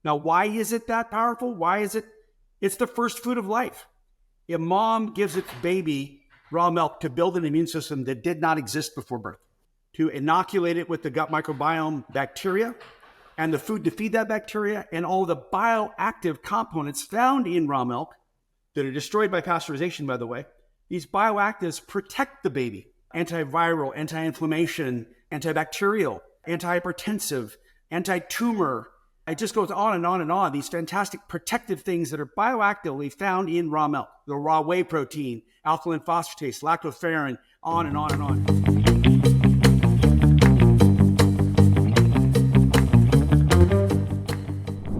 Now, why is it that powerful? Why is it? It's the first food of life. A mom gives its baby raw milk to build an immune system that did not exist before birth, to inoculate it with the gut microbiome bacteria and the food to feed that bacteria and all the bioactive components found in raw milk that are destroyed by pasteurization, by the way. These bioactives protect the baby. Antiviral, anti-inflammation, antibacterial, antihypertensive, anti-tumor. It just goes on and on and on. These fantastic protective things that are bioactively found in raw milk. The raw whey protein, alkaline phosphatase, lactoferrin, on and on and on.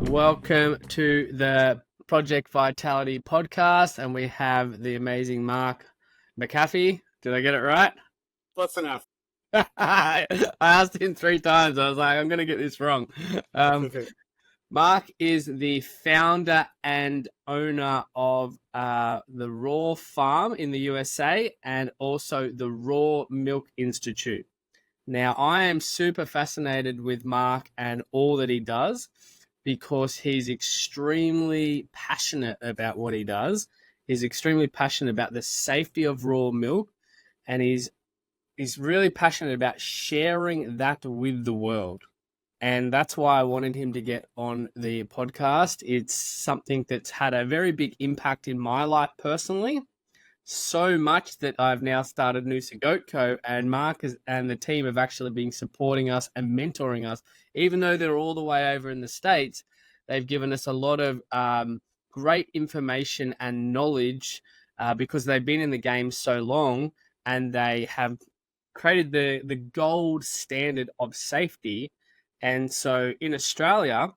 Welcome to the Project Vitality podcast, and we have the amazing Mark McAfee. Did I get it right? Close enough. I asked him 3 times. I was like, I'm going to get this wrong. Okay. Mark is the founder and owner of the Raw Farm in the USA and also the Raw Milk Institute. Now, I am super fascinated with Mark and all that he does, because he's extremely passionate about what he does. He's extremely passionate about the safety of raw milk, and he's really passionate about sharing that with the world. And that's why I wanted him to get on the podcast. It's something that's had a very big impact in my life personally, so much that I've now started Noosa Goat Co, and Mark and the team have actually been supporting us and mentoring us. Even though they're all the way over in the States, they've given us a lot of great information and knowledge because they've been in the game so long, and they have created the gold standard of safety. And so in Australia,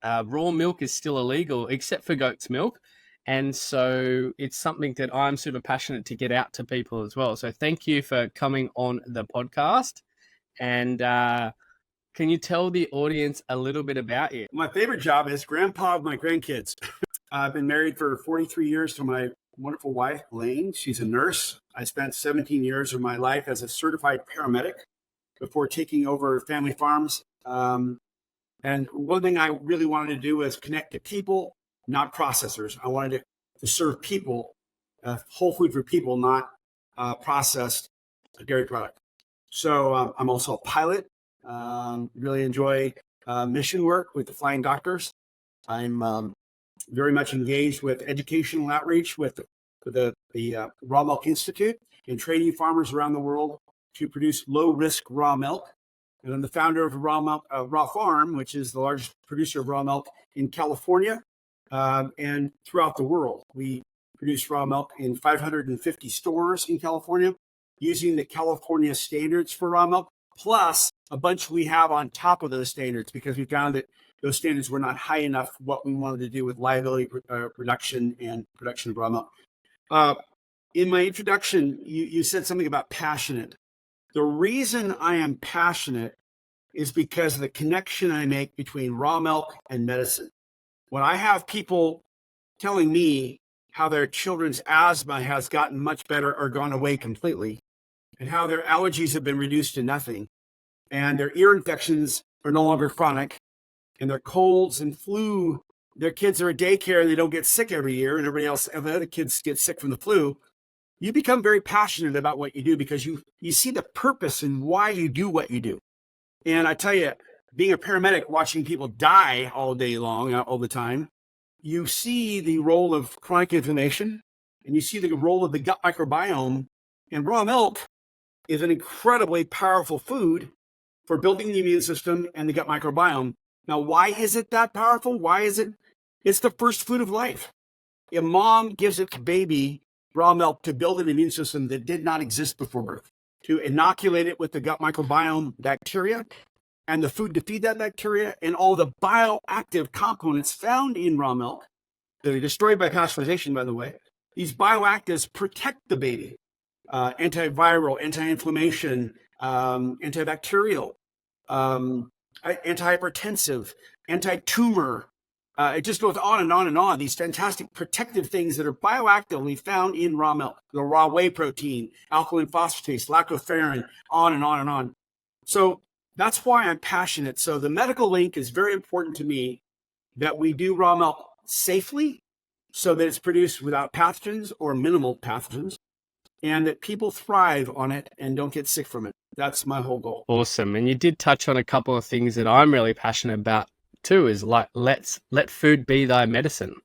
raw milk is still illegal except for goat's milk. And so it's something that I'm super passionate to get out to people as well. So thank you for coming on the podcast. And can you tell the audience a little bit about you? My favorite job is grandpa of my grandkids. I've been married for 43 years to my wonderful wife, Lane. She's a nurse. I spent 17 years of my life as a certified paramedic before taking over family farms. And one thing I really wanted to do was connect to people, not processors. I wanted to serve people, whole food for people, not processed dairy product. So I'm also a pilot. Really enjoy mission work with the Flying Doctors. I'm very much engaged with educational outreach with the Raw Milk Institute and training farmers around the world to produce low-risk raw milk. And I'm the founder of Raw Farm, which is the largest producer of raw milk in California and throughout the world. We produce raw milk in 550 stores in California using the California standards for raw milk, plus a bunch we have on top of those standards, because we found that those standards were not high enough for what we wanted to do with liability production and production of raw milk. In my introduction, you said something about passionate. The reason I am passionate is because of the connection I make between raw milk and medicine. When I have people telling me how their children's asthma has gotten much better or gone away completely, and how their allergies have been reduced to nothing, and their ear infections are no longer chronic, and their colds and flu, their kids are at daycare and they don't get sick every year, and everybody else, and the other kids get sick from the flu, you become very passionate about what you do because you see the purpose and why you do what you do. And I tell you, being a paramedic, watching people die all day long, all the time, you see the role of chronic inflammation, and you see the role of the gut microbiome. And raw milk is an incredibly powerful food for building the immune system and the gut microbiome. Now, why is it that powerful? Why is it? It's the first food of life. A mom gives its baby raw milk to build an immune system that did not exist before birth, to inoculate it with the gut microbiome bacteria and the food to feed that bacteria and all the bioactive components found in raw milk that are destroyed by pasteurization, by the way. These bioactives protect the baby. Antiviral, anti-inflammation, antibacterial, antihypertensive, anti-tumor. It just goes on and on and on. These fantastic protective things that are bioactively found in raw milk, the raw whey protein, alkaline phosphatase, lactoferrin, on and on and on. So that's why I'm passionate. So the medical link is very important to me that we do raw milk safely so that it's produced without pathogens or minimal pathogens, and that people thrive on it and don't get sick from it. That's my whole goal. Awesome. And you did touch on a couple of things that I'm really passionate about too, is like let food be thy medicine.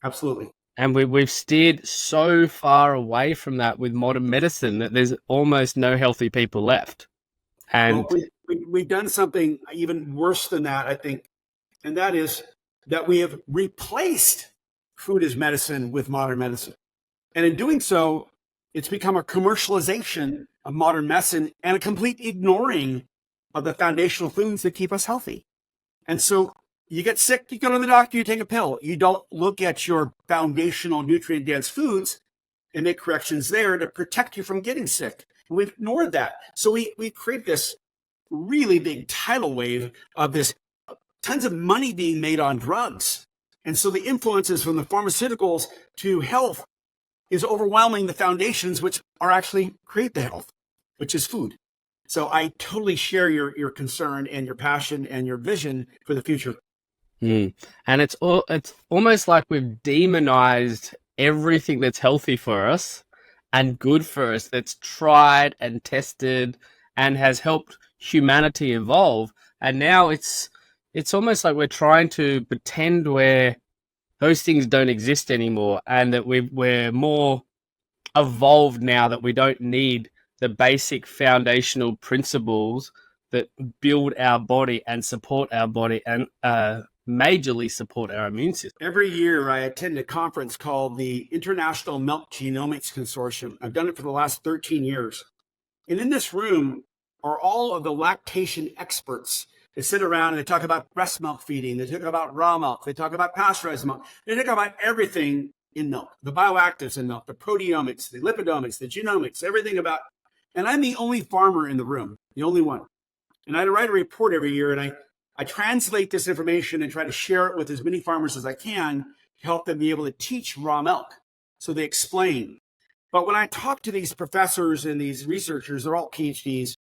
Absolutely. And we've steered so far away from that with modern medicine that there's almost no healthy people left. And well, we've done something even worse than that, I think, and that is that we have replaced food as medicine with modern medicine. And in doing so, it's become a commercialization of modern medicine and a complete ignoring of the foundational foods that keep us healthy. And so you get sick, you go to the doctor, you take a pill. You don't look at your foundational nutrient-dense foods and make corrections there to protect you from getting sick. And we've ignored that. So we create this really big tidal wave of this tons of money being made on drugs. And so the influences from the pharmaceuticals to health is overwhelming the foundations which are actually create the health, which is food. So I totally share your concern and your passion and your vision for the future. and it's almost like we've demonized everything that's healthy for us and good for us, that's tried and tested and has helped humanity evolve. And now it's almost like we're trying to pretend those things don't exist anymore, and that we're more evolved now, that we don't need the basic foundational principles that build our body and support our body and majorly support our immune system. Every year I attend a conference called the International Milk Genomics Consortium. I've done it for the last 13 years. And in this room are all of the lactation experts. They sit around and they talk about breast milk feeding. They talk about raw milk. They talk about pasteurized milk. They talk about everything in milk, the bioactives in milk, the proteomics, the lipidomics, the genomics, everything about. And I'm the only farmer in the room, the only one. And I write a report every year, and I translate this information and try to share it with as many farmers as I can to help them be able to teach raw milk. So they explain. But when I talk to these professors and these researchers, they're all PhDs,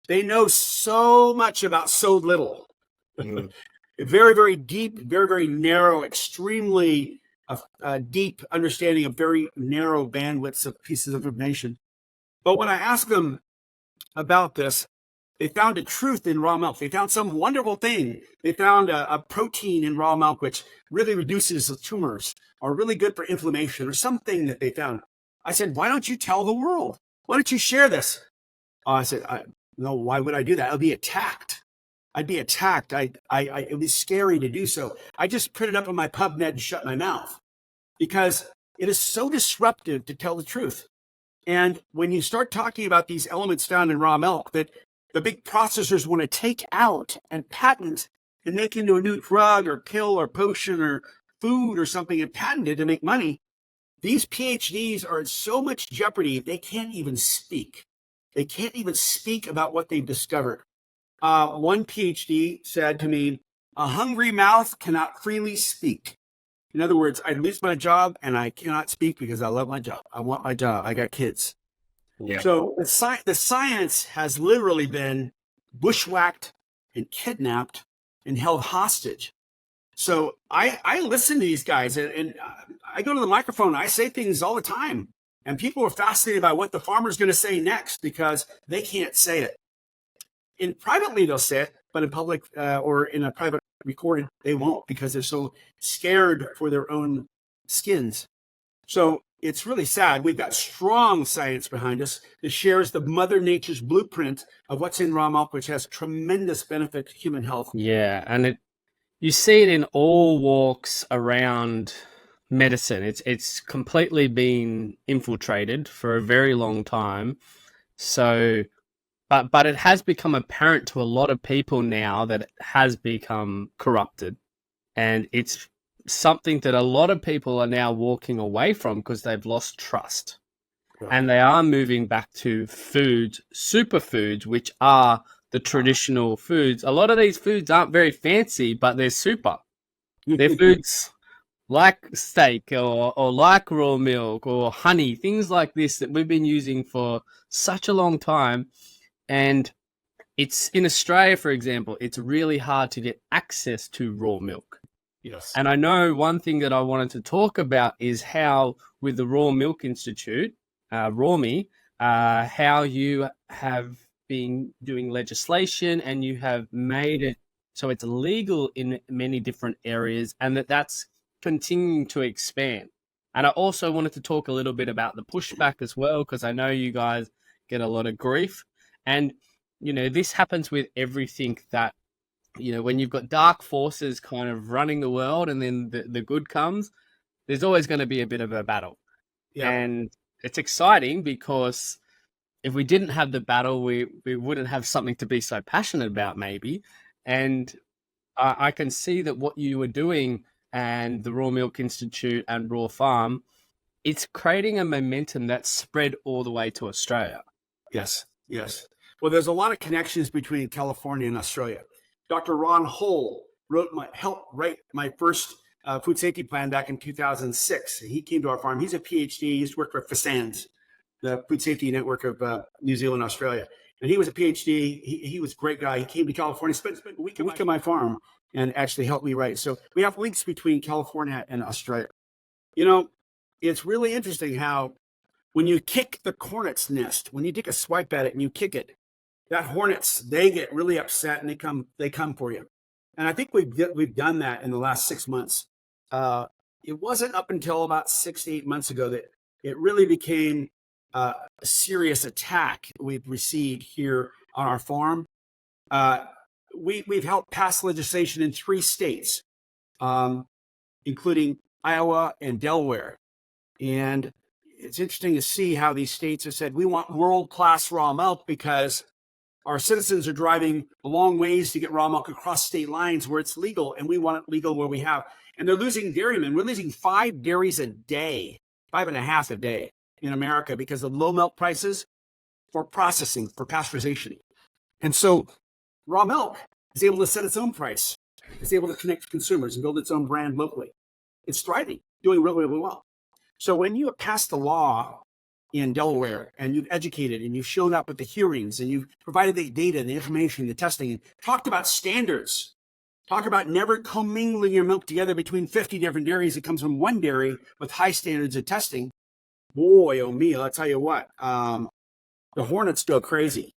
they know so much about so little. Very, very deep, very, very narrow, extremely deep understanding of very narrow bandwidths of pieces of information. But when I ask them about this, they found a truth in raw milk. They found some wonderful thing. They found a protein in raw milk which really reduces the tumors, or really good for inflammation, or something that they found. I said, why don't you tell the world? Why don't you share this? I said, no, why would I do that? I'll be attacked. I'd be attacked. It would be scary to do so. I just put it up on my PubMed and shut my mouth, because it is so disruptive to tell the truth. And when you start talking about these elements found in raw milk that the big processors want to take out and patent and make into a new drug or pill or potion or food or something and patent it to make money, these PhDs are in so much jeopardy, they can't even speak. They can't even speak about what they've discovered. One PhD said to me, a hungry mouth cannot freely speak. In other words, I lose my job and I cannot speak because I love my job. I want my job. I got kids. Yeah. So the science has literally been bushwhacked and kidnapped and held hostage. So I listen to these guys and I go to the microphone and I say things all the time. And people are fascinated by what the farmer's going to say next because they can't say it. In privately, they'll say it, but in public or in a private recording, they won't because they're so scared for their own skins. So it's really sad. We've got strong science behind us that shares the Mother Nature's blueprint of what's in raw milk, which has tremendous benefit to human health. Yeah, and you see it in all walks around medicine. It's completely been infiltrated for a very long time. So, but it has become apparent to a lot of people now that it has become corrupted, and it's something that a lot of people are now walking away from because they've lost trust. Yeah. And they are moving back to foods, superfoods, which are the traditional foods. A lot of these foods aren't very fancy, but they're super. They're foods like steak or like raw milk or honey, things like this that we've been using for such a long time. And it's in Australia, for example, it's really hard to get access to raw milk. Yes. And I know one thing that I wanted to talk about is how, with the Raw Milk Institute, RAWMI, how you have been doing legislation and you have made it so it's legal in many different areas, and that's continuing to expand. And I also wanted to talk a little bit about the pushback as well, because I know you guys get a lot of grief. And, this happens with everything that, when you've got dark forces kind of running the world and then the good comes, there's always going to be a bit of a battle. Yeah. And it's exciting because if we didn't have the battle, we wouldn't have something to be so passionate about, maybe. And I can see that what you were doing and the Raw Milk Institute and Raw Farm, it's creating a momentum that's spread all the way to Australia. Yes. Yes. Well, there's a lot of connections between California and Australia. Dr. Ron Hull helped write my first food safety plan back in 2006. He came to our farm. He's a PhD. He used to work for FSANZ, the Food Safety Network of New Zealand, Australia. And he was a PhD. He was a great guy. He came to California, spent a week at my farm, and actually helped me write. So we have links between California and Australia. It's really interesting how when you kick the hornet's nest, when you take a swipe at it and you kick it, that hornets, they get really upset and they come for you. And I think we've done that in the last 6 months. It wasn't up until about 6 to 8 months ago that it really became a serious attack we've received here on our farm. We've helped pass legislation in 3 states, including Iowa and Delaware. And it's interesting to see how these states have said, we want world-class raw milk because our citizens are driving a long ways to get raw milk across state lines where it's legal, and we want it legal where we have. And they're losing dairymen. We're losing 5 dairies a day, 5.5 a day in America because of low milk prices for processing, for pasteurization. And so raw milk is able to set its own price. It's able to connect to consumers and build its own brand locally. It's thriving, doing really, really well. So when you have passed the law in Delaware and you've educated and you've shown up at the hearings and you've provided the data, the information, the testing, and talked about standards, talk about never commingling your milk together between 50 different dairies. It comes from one dairy with high standards of testing. Boy, oh me, I'll tell you what, the hornets go crazy.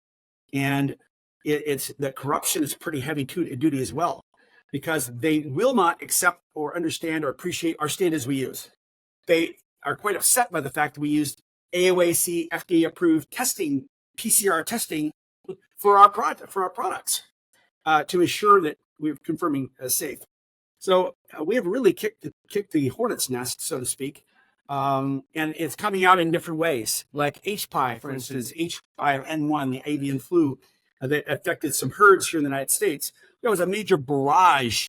And it's the corruption is pretty heavy duty as well, because they will not accept or understand or appreciate our standards we use. They are quite upset by the fact that we used AOAC FDA-approved testing, PCR testing for our products to ensure that we're confirming as safe. So we have really kicked the hornet's nest, so to speak, and it's coming out in different ways, like HPI, for instance, H5N1, the avian flu that affected some herds here in the United States. There was a major barrage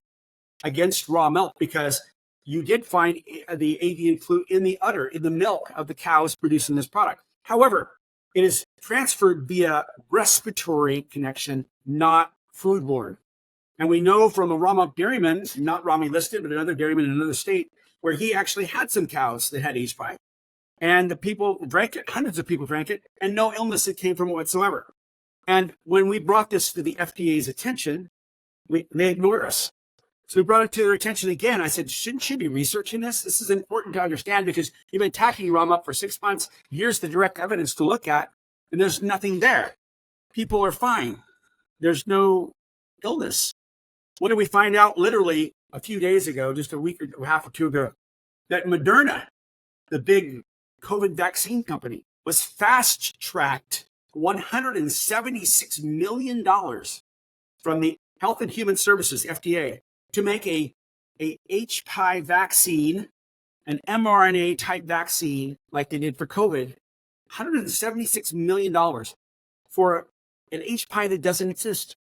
against raw milk because you did find the avian flu in the udder, in the milk of the cows producing this product. However, it is transferred via respiratory connection, not foodborne. And we know from a raw milk dairyman, not RAWMI listed, but another dairyman in another state, where he actually had some cows that had H5. And the people drank it, hundreds of people drank it, and no illness that came from it whatsoever. And when we brought this to the FDA's attention, they ignored us. So we brought it to their attention again. I said, shouldn't you be researching this? This is important to understand because you've been attacking raw milk for 6 months. Here's the direct evidence to look at, and there's nothing there. People are fine. There's no illness. What did we find out literally a few days ago, just a week or half or two ago, that Moderna, the big COVID vaccine company, was fast-tracked $176 million from the Health and Human Services, FDA, to make a HPI vaccine, an mRNA type vaccine like they did for COVID, $176 million for an HPI that doesn't exist.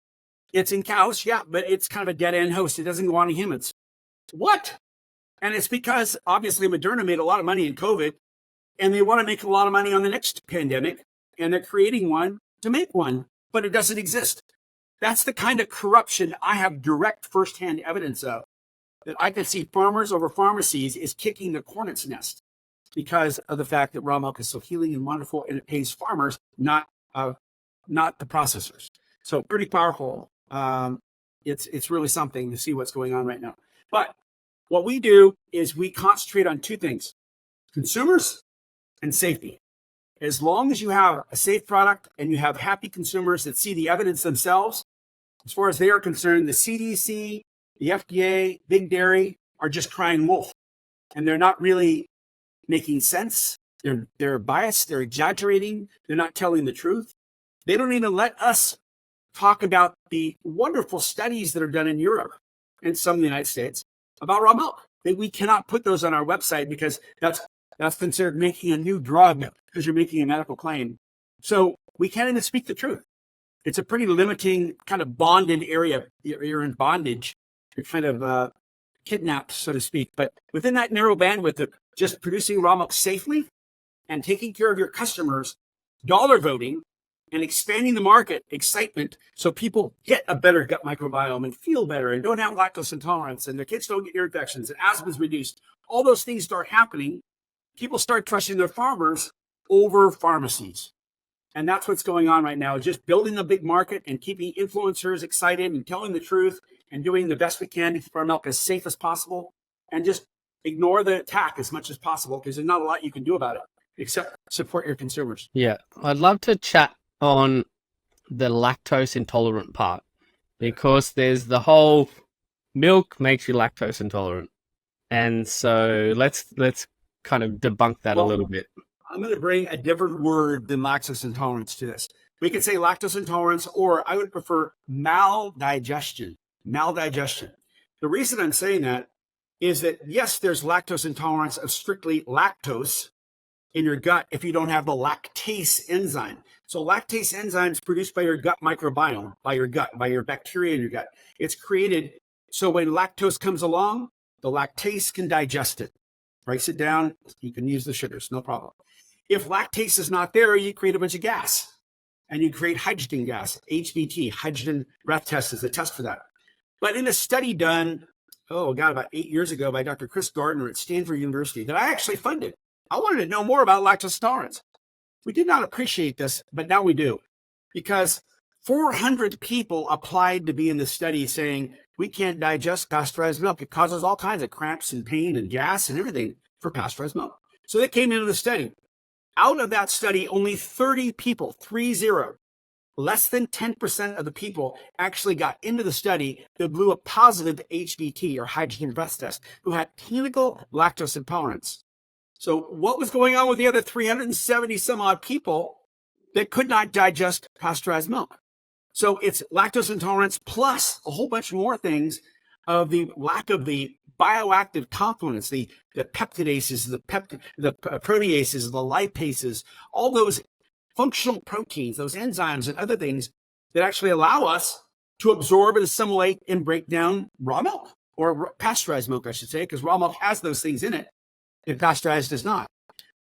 It's in cows, yeah, but it's kind of a dead end host. It doesn't go on to humans. What? And it's because obviously Moderna made a lot of money in COVID and they want to make a lot of money on the next pandemic, and they're creating one to make one, but it doesn't exist. That's the kind of corruption I have direct firsthand evidence of, that I can see farmers over pharmacies is kicking the hornet's nest because of the fact that raw milk is so healing and wonderful, and it pays farmers, not the processors. So pretty powerful. It's really something to see what's going on right now. But What we do is we concentrate on two things: consumers and safety. As long as you have a safe product and you have happy consumers that see the evidence themselves, as far as they are concerned, the CDC, the FDA, Big Dairy are just crying wolf. And they're not really making sense. They're biased. They're exaggerating. They're not telling the truth. They don't even let us talk about the wonderful studies that are done in Europe and some in the United States about raw milk. We cannot put those on our website because that's considered making a new drug because you're making a medical claim. So we can't even speak the truth. It's a pretty limiting kind of bonded area. You're in bondage. You're kind of kidnapped, so to speak. But within that narrow bandwidth of just producing raw milk safely and taking care of your customers, dollar voting, and expanding the market, excitement, so people get a better gut microbiome and feel better and don't have lactose intolerance and their kids don't get ear infections and asthma is reduced. All those things start happening. People start trusting their farmers over pharmacies. And that's what's going on right now, just building a big market and keeping influencers excited and telling the truth and doing the best we can to keep our milk as safe as possible and just ignore the attack as much as possible because there's not a lot you can do about it except support your consumers. Yeah, I'd love to chat on the lactose intolerant part because there's the whole milk makes you lactose intolerant. And so let's kind of debunk that a little bit. I'm going to bring a different word than lactose intolerance to this. We could say lactose intolerance, or I would prefer maldigestion. Maldigestion. The reason I'm saying that is that, yes, there's lactose intolerance of strictly lactose in your gut if you don't have the lactase enzyme. So lactase enzyme is produced by your gut microbiome, by your gut, by your bacteria in your gut. It's created so when lactose comes along, the lactase can digest it. Breaks it down, you can use the sugars, no problem. If lactase is not there, you create a bunch of gas. And you create hydrogen gas, HBT, hydrogen breath test is a test for that. But in a study done, about 8 years ago by Dr. Chris Gardner at Stanford University that I actually funded, I wanted to know more about lactose intolerance. We did not appreciate this, but now we do. Because 400 people applied to be in the study saying, we can't digest pasteurized milk. It causes all kinds of cramps and pain and gas and everything for pasteurized milk. So they came into the study. Out of that study, only 30 people, 30, less than 10% of the people actually got into the study that blew a positive HBT or hydrogen breath test who had clinical lactose intolerance. So what was going on with the other 370 some odd people that could not digest pasteurized milk? So it's lactose intolerance plus a whole bunch more things of the lack of the bioactive components, the peptidases, the proteases, the lipases, all those functional proteins, those enzymes and other things that actually allow us to absorb and assimilate and break down raw milk, or pasteurized milk, I should say, because raw milk has those things in it and pasteurized does not.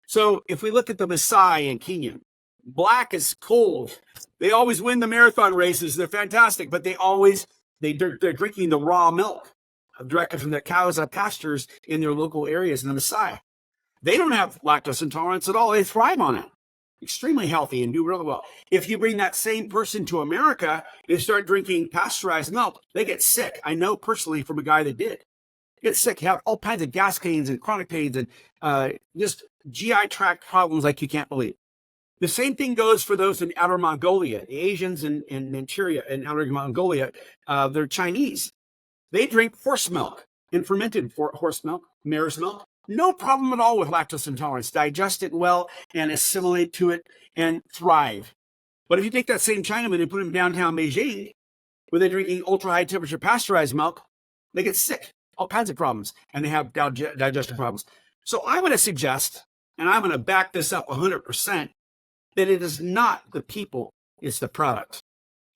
So if we look at the Maasai in Kenya, black is cold. They always win the marathon races. They're fantastic, but they're drinking the raw milk directly from the cows on pastures in their local areas in the Maasai. They don't have lactose intolerance at all. They thrive on it. Extremely healthy and do really well. If you bring that same person to America, they start drinking pasteurized milk, they get sick. I know personally from a guy that did. Get sick, have all kinds of gas pains and chronic pains and just GI tract problems like you can't believe. The same thing goes for those in Outer Mongolia, the Asians in Manchuria and Outer Mongolia. They're Chinese. They drink horse milk and fermented horse milk, mare's milk. No problem at all with lactose intolerance. Digest it well and assimilate to it and thrive. But if you take that same Chinaman and put him downtown Beijing, where they're drinking ultra-high temperature pasteurized milk, they get sick, all kinds of problems, and they have digestive problems. So I'm going to suggest, and I'm going to back this up 100%, that it is not the people, it's the product.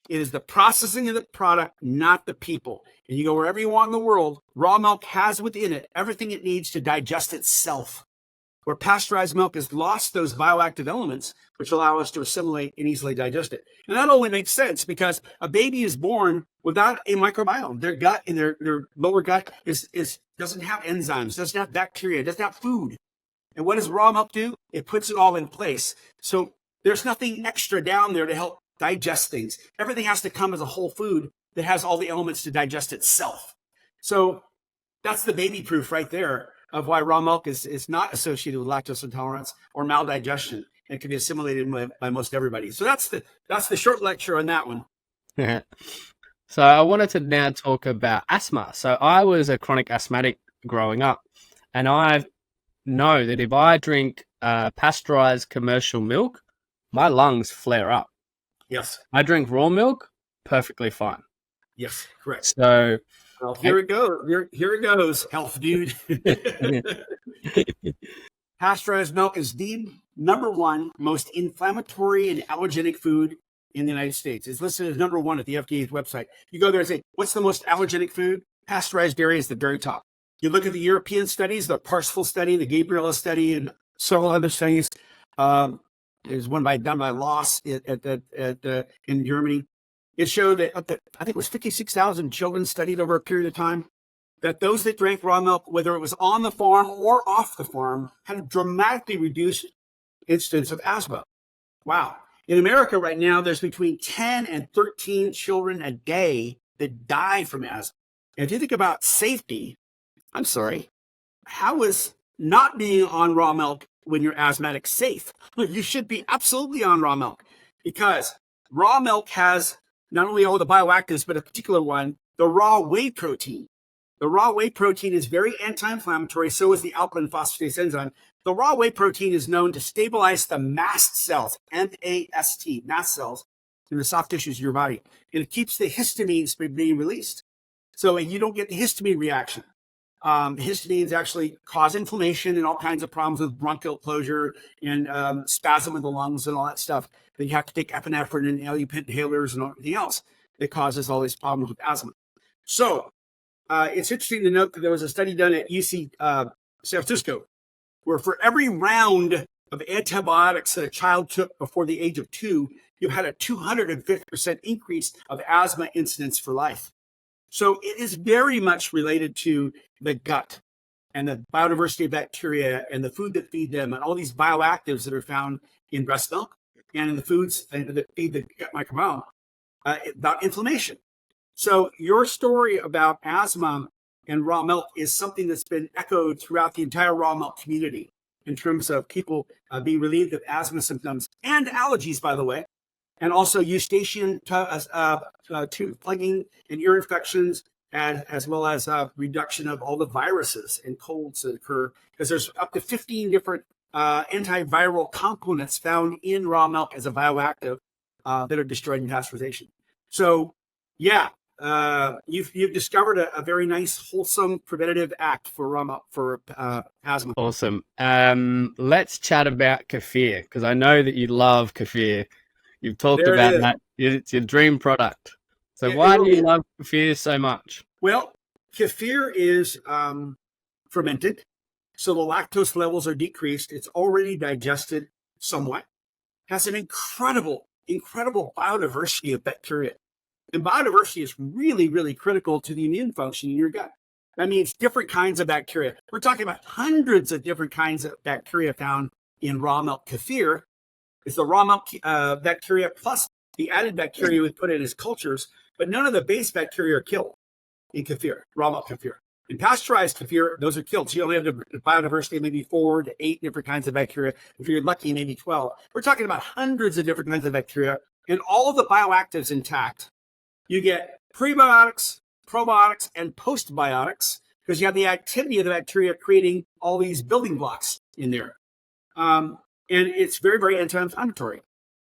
It is the processing of the product, not the people. And you go wherever you want in the world, raw milk has within it everything it needs to digest itself. Where pasteurized milk has lost those bioactive elements, which allow us to assimilate and easily digest it. And that only makes sense because a baby is born without a microbiome. Their gut and their lower gut doesn't have enzymes, doesn't have bacteria, doesn't have food. And what does raw milk do? It puts it all in place. So there's nothing extra down there to help digest things. Everything has to come as a whole food that has all the elements to digest itself. So That's the baby proof right there of why raw milk is not associated with lactose intolerance or maldigestion. It can be assimilated by most everybody. So that's the short lecture on that one. So I wanted to now talk about asthma. So I was a chronic asthmatic growing up, and I know that if I drink pasteurized commercial milk, my lungs flare up. Yes. I drink raw milk, perfectly fine. Yes, correct. So well, here it goes. Here it goes, health dude. Pasteurized milk is the number one most inflammatory and allergenic food in the United States. It's listed as number one at the FDA's website. You go there and say, what's the most allergenic food? Pasteurized dairy is the very top. You look at the European studies, the Parsifal study, the Gabriella study, and several other studies. There's one done by Loss in Germany. It showed that I think it was 56,000 children studied over a period of time, that those that drank raw milk, whether it was on the farm or off the farm, had a dramatically reduced incidence of asthma. Wow. In America right now, there's between 10 and 13 children a day that die from asthma. And if you think about safety, I'm sorry, how is not being on raw milk when you're asthmatic safe? You should be absolutely on raw milk, because raw milk has not only all the bioactives, but a particular one, the raw whey protein. The raw whey protein is very anti-inflammatory. So is the alkaline phosphatase enzyme. The raw whey protein is known to stabilize the mast cells, M-A-S-T, mast cells, in the soft tissues of your body. And it keeps the histamines from being released. So you don't get the histamine reaction. Histamines actually cause inflammation and all kinds of problems with bronchial closure and spasm of the lungs and all that stuff. Then you have to take epinephrine and LUP inhalers and everything else that causes all these problems with asthma. So it's interesting to note that there was a study done at UC San Francisco, where for every round of antibiotics that a child took before the age of 2, you had a 250% increase of asthma incidence for life. So it is very much related to the gut and the biodiversity of bacteria and the food that feed them and all these bioactives that are found in breast milk and in the foods that feed the gut microbiome about inflammation. So your story about asthma and raw milk is something that's been echoed throughout the entire raw milk community in terms of people being relieved of asthma symptoms and allergies, by the way, and also eustachian tooth plugging and ear infections, and as well as reduction of all the viruses and colds that occur, because there's up to 15 different antiviral components found in raw milk as a bioactive that are destroying pasteurization. So, yeah, you've discovered a very nice, wholesome preventative act for raw milk for asthma. Awesome. Let's chat about kefir, because I know that you love kefir. You've talked about that. It's your dream product. So why do you love kefir so much? Well, kefir is fermented, so the lactose levels are decreased. It's already digested somewhat. Has an incredible biodiversity of bacteria. And biodiversity is really, really critical to the immune function in your gut. That means different kinds of bacteria. We're talking about hundreds of different kinds of bacteria found in raw milk kefir. It's the raw milk bacteria plus the added bacteria we put in as cultures, but none of the base bacteria are killed in kefir, raw milk kefir. In pasteurized kefir, those are killed. So you only have the biodiversity of maybe 4 to 8 different kinds of bacteria. If you're lucky, maybe 12. We're talking about hundreds of different kinds of bacteria and all of the bioactives intact. You get prebiotics, probiotics, and postbiotics because you have the activity of the bacteria creating all these building blocks in there. And it's very, very anti-inflammatory.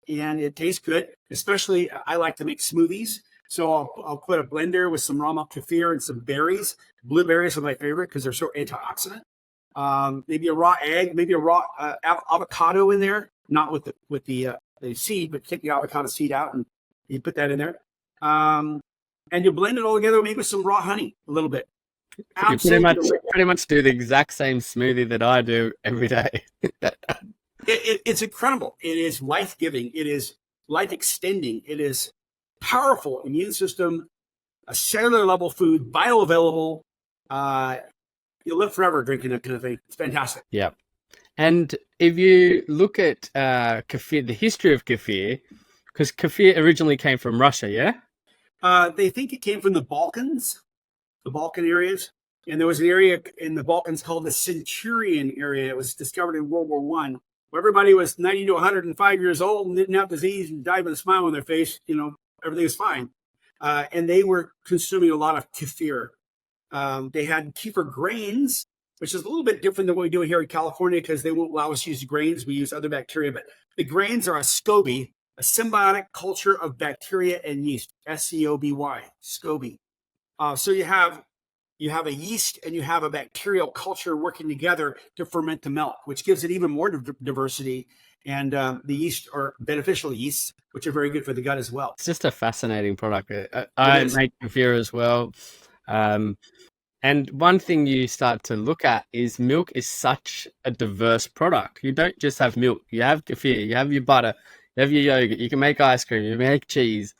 And it tastes good. Especially, I like to make smoothies. So I'll put a blender with some raw milk kefir and some berries. Blueberries are my favorite because they're so antioxidant. Maybe a raw egg, maybe a raw avocado in there. Not with the seed, but take the avocado seed out and you put that in there. And you blend it all together, maybe with some raw honey, a little bit. You pretty much do the exact same smoothie that I do every day. It's incredible. It is life-giving. It is life-extending. It is powerful immune system, a cellular level food, bioavailable. You'll live forever drinking that kind of thing. It's fantastic. Yeah. And if you look at kefir, the history of kefir, because kefir originally came from Russia, yeah? They think it came from the Balkan areas. And there was an area in the Balkans called the Centurion area. It was discovered in World War I, where everybody was 90 to 105 years old and didn't have disease and died with a smile on their face. Everything was fine. And they were consuming a lot of kefir. They had kefir grains, which is a little bit different than what we do here in California because they won't allow us to use grains. We use other bacteria. But the grains are a SCOBY, a symbiotic culture of bacteria and yeast, SCOBY, SCOBY. So you have a yeast and you have a bacterial culture working together to ferment the milk, which gives it even more diversity. And the yeast are beneficial yeasts, which are very good for the gut as well. It's just a fascinating product. I make kefir as well. And one thing you start to look at is milk is such a diverse product. You don't just have milk. You have kefir, you have your butter, you have your yogurt, you can make ice cream, you make cheese.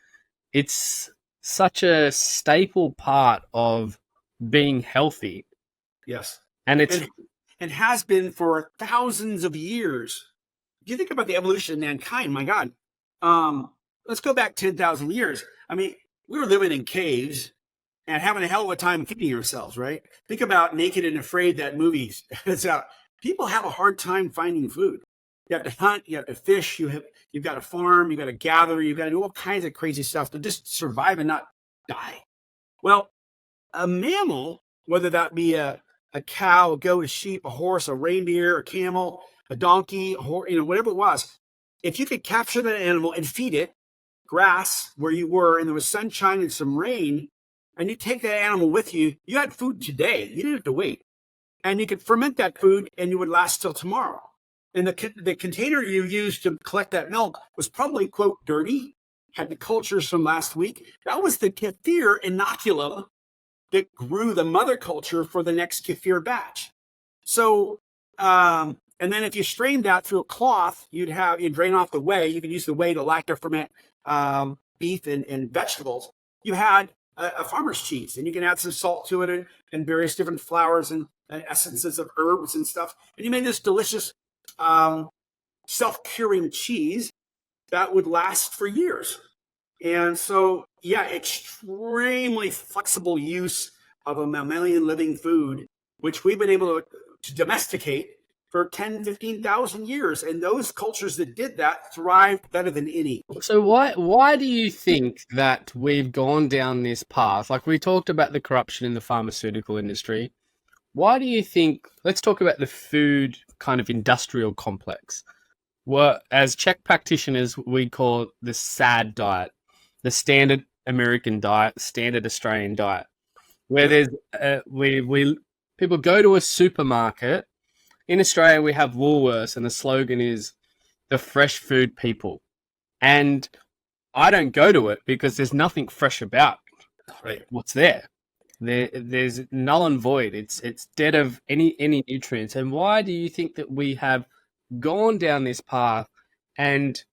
It's such a staple part of being healthy. Yes. And and has been for thousands of years. If you think about the evolution of mankind, my God, let's go back 10,000 years. I mean, we were living in caves and having a hell of a time feeding ourselves, right? Think about Naked and Afraid, that movie. It's out. People have a hard time finding food. You have to hunt, you have to fish, you've got to farm, you've got to gather, you've got to do all kinds of crazy stuff to just survive and not die. Well, a mammal, whether that be a cow, a goat, a sheep, a horse, a reindeer, a camel, a donkey, a horse, whatever it was, if you could capture that animal and feed it grass where you were and there was sunshine and some rain, and you take that animal with you, you had food today. You didn't have to wait. And you could ferment that food and you would last till tomorrow. And the container you used to collect that milk was probably, quote, dirty, had the cultures from last week. That was the kefir inoculum that grew the mother culture for the next kefir batch. So, and then if you strained that through a cloth, you'd drain off the whey. You could use the whey to lacto ferment beef and vegetables. You had a farmer's cheese, and you can add some salt to it and various different flours and essences of herbs and stuff. And you made this delicious self-curing cheese that would last for years. And so, yeah, extremely flexible use of a mammalian living food, which we've been able to domesticate for 10, 15,000 years. And those cultures that did that thrived better than any. So why do you think that we've gone down this path? Like, we talked about the corruption in the pharmaceutical industry. Why do you think, let's talk about the food kind of industrial complex. What, as Czech practitioners, we call the SAD diet, the standard American diet, standard Australian diet, where there's people go to a supermarket. In Australia, we have Woolworths, and the slogan is the fresh food people. And I don't go to it because there's nothing fresh about what's there. There's null and void. It's dead of any nutrients. And why do you think that we have gone down this path and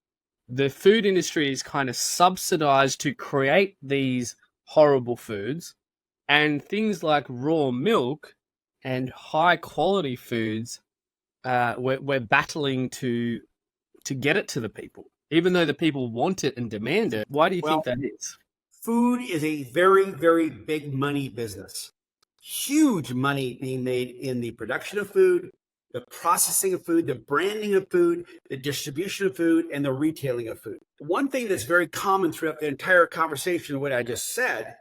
the food industry is kind of subsidized to create these horrible foods, and things like raw milk and high quality foods, we're battling to get it to the people, even though the people want it and demand it? Why do you think that is? Food is a very, very big money business. Huge money being made in the production of food, the processing of food, the branding of food, the distribution of food, and the retailing of food. One thing that's very common throughout the entire conversation of what I just said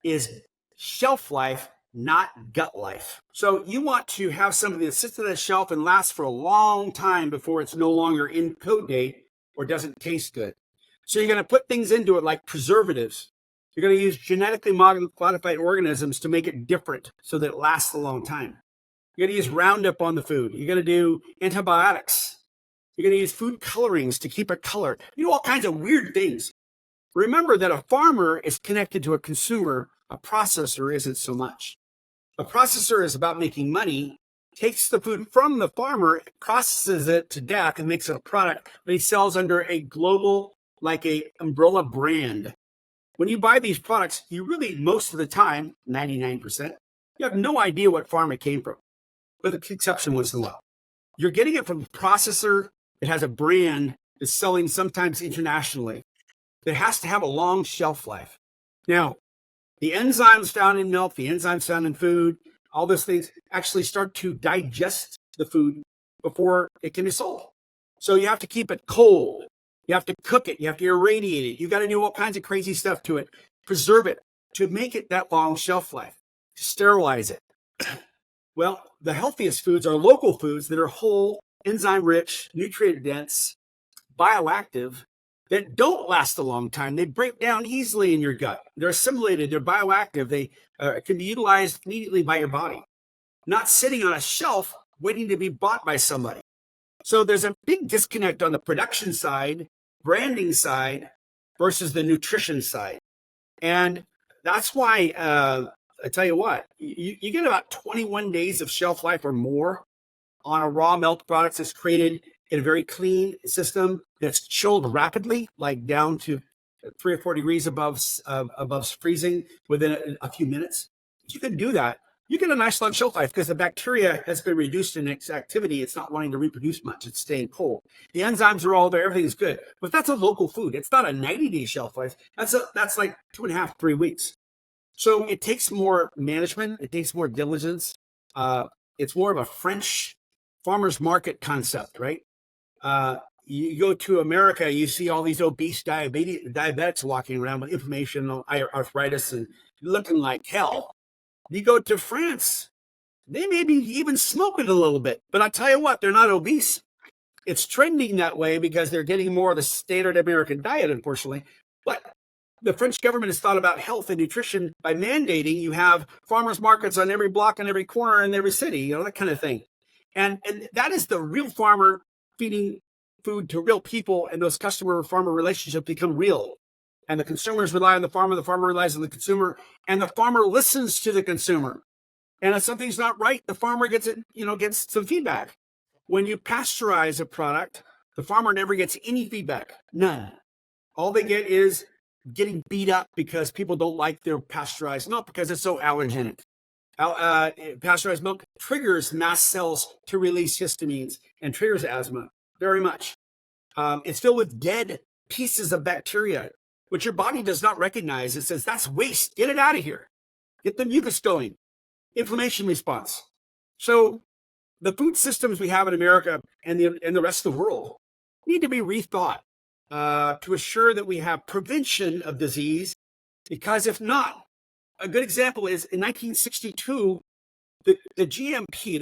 is shelf life, not gut life. So you want to have something that sits on the shelf and lasts for a long time before it's no longer in code date or doesn't taste good. So you're going to put things into it like preservatives. You're going to use genetically modified organisms to make it different so that it lasts a long time. You're going to use Roundup on the food. You're going to do antibiotics. You're going to use food colorings to keep it colored. You know, all kinds of weird things. Remember that a farmer is connected to a consumer. A processor isn't so much. A processor is about making money, takes the food from the farmer, processes it to death, and makes it a product that he sells under a global, like a umbrella brand. When you buy these products, you really, most of the time, 99%, you have no idea what farm it came from, with the exception once in a while. You're getting it from a processor that has a brand that's selling sometimes internationally, that has to have a long shelf life. Now, the enzymes found in milk, the enzymes found in food, all those things actually start to digest the food before it can be sold. So you have to keep it cold. You have to cook it. You have to irradiate it. You got to do all kinds of crazy stuff to it, preserve it, to make it that long shelf life, to sterilize it. Well, the healthiest foods are local foods that are whole, enzyme rich, nutrient dense, bioactive, that don't last a long time. They break down easily in your gut. They're assimilated. They're bioactive. They can be utilized immediately by your body, not sitting on a shelf waiting to be bought by somebody. So there's a big disconnect on the production side, branding side, versus the nutrition side. And that's why, I tell you what, you get about 21 days of shelf life or more on a raw milk product that's created in a very clean system that's chilled rapidly, like down to 3 or 4 degrees above freezing within a few minutes. If you can do that, you get a nice long shelf life because the bacteria has been reduced in its activity. It's not wanting to reproduce much. It's staying cold. The enzymes are all there. Everything is good. But that's a local food. It's not a 90-day shelf life. That's like 2.5, 3 weeks. So it takes more management. It takes more diligence. It's more of a French farmer's market concept, right? You go to America, you see all these obese diabetics walking around with inflammation, arthritis, and looking like hell. You go to France, they may be even smoking a little bit, but I tell you what, they're not obese. It's trending that way because they're getting more of the standard American diet, unfortunately. But the French government has thought about health and nutrition by mandating you have farmers markets on every block and every corner in every city, that kind of thing. And that is the real farmer feeding food to real people, and those customer-farmer relationships become real. And the consumers rely on the farmer relies on the consumer, and the farmer listens to the consumer. And if something's not right, the farmer gets some feedback. When you pasteurize a product, the farmer never gets any feedback, none. All they get is getting beat up because people don't like their pasteurized milk because it's so allergenic. Pasteurized milk triggers mast cells to release histamines and triggers asthma very much. It's filled with dead pieces of bacteria, which your body does not recognize. It says, that's waste. Get it out of here. Get the mucus going. Inflammation response. So the food systems we have in America and the rest of the world need to be rethought to assure that we have prevention of disease. Because if not, a good example is in 1962, the GMP,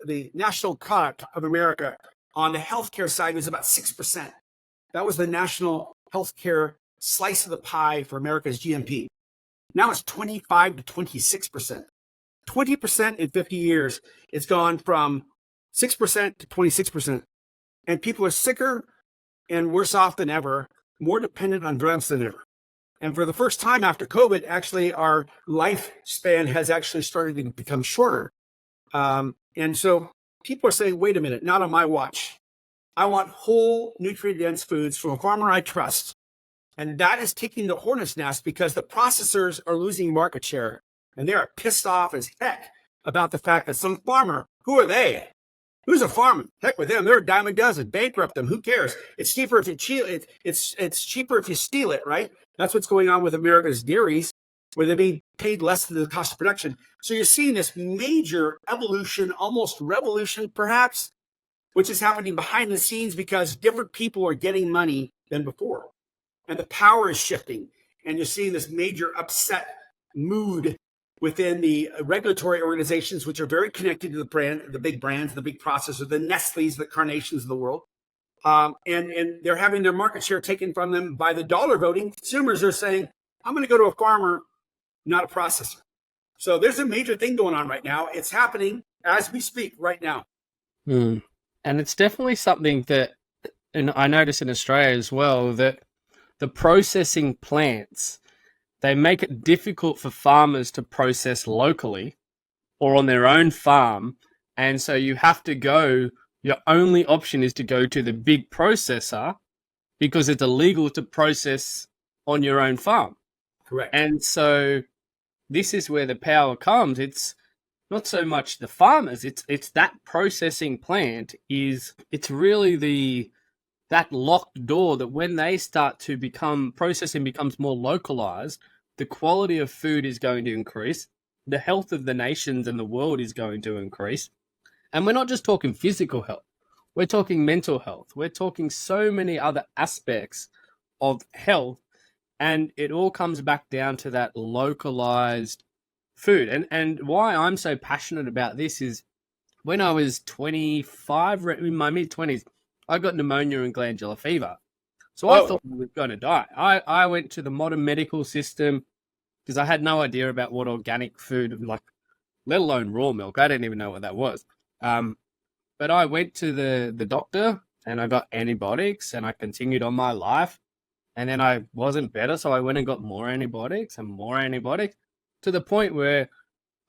the national product of America on the healthcare side was about 6%. That was the national healthcare slice of the pie for America's GMP. Now it's 25 to 26%. 20% in 50 years. It's gone from 6% to 26%. And people are sicker and worse off than ever, more dependent on drugs than ever. And for the first time after COVID, actually, our lifespan has actually started to become shorter. And so people are saying, wait a minute, not on my watch. I want whole, nutrient-dense foods from a farmer I trust. And that is taking the hornet's nest because the processors are losing market share. And they are pissed off as heck about the fact that some farmer, who are they? Who's a farmer? Heck with them. They're a dime a dozen. Bankrupt them. Who cares? It's cheaper if you it's cheaper if you steal it, right? That's what's going on with America's dairies, where they're being paid less than the cost of production. So you're seeing this major evolution, almost revolution, perhaps, which is happening behind the scenes because different people are getting money than before. And the power is shifting. And you're seeing this major upset mood within the regulatory organizations, which are very connected to the big brands, the big processors, the Nestle's, the Carnations of the world. And they're having their market share taken from them by the dollar voting. Consumers are saying, I'm going to go to a farmer, not a processor. So there's a major thing going on right now. It's happening as we speak right now. And it's definitely something that, and I notice in Australia as well, that the processing plants, they make it difficult for farmers to process locally or on their own farm. And so you have to go, your only option is to go to the big processor because it's illegal to process on your own farm. Correct. And so this is where the power comes. It's not so much the farmers, it's that processing plant it's really that locked door that when they start to processing becomes more localized, the quality of food is going to increase. the health of the nations and the world is going to increase. And we're not just talking physical health, we're talking mental health. We're talking so many other aspects of health. And it all comes back down to that localized food. And why I'm so passionate about this is when I was 25, in my mid 20s, I got pneumonia and glandular fever. So I thought we were going to die. I went to the modern medical system because I had no idea about what organic food, like, let alone raw milk. I didn't even know what that was. But I went to the doctor and I got antibiotics and I continued on my life. And then I wasn't better, so I went and got more antibiotics to the point where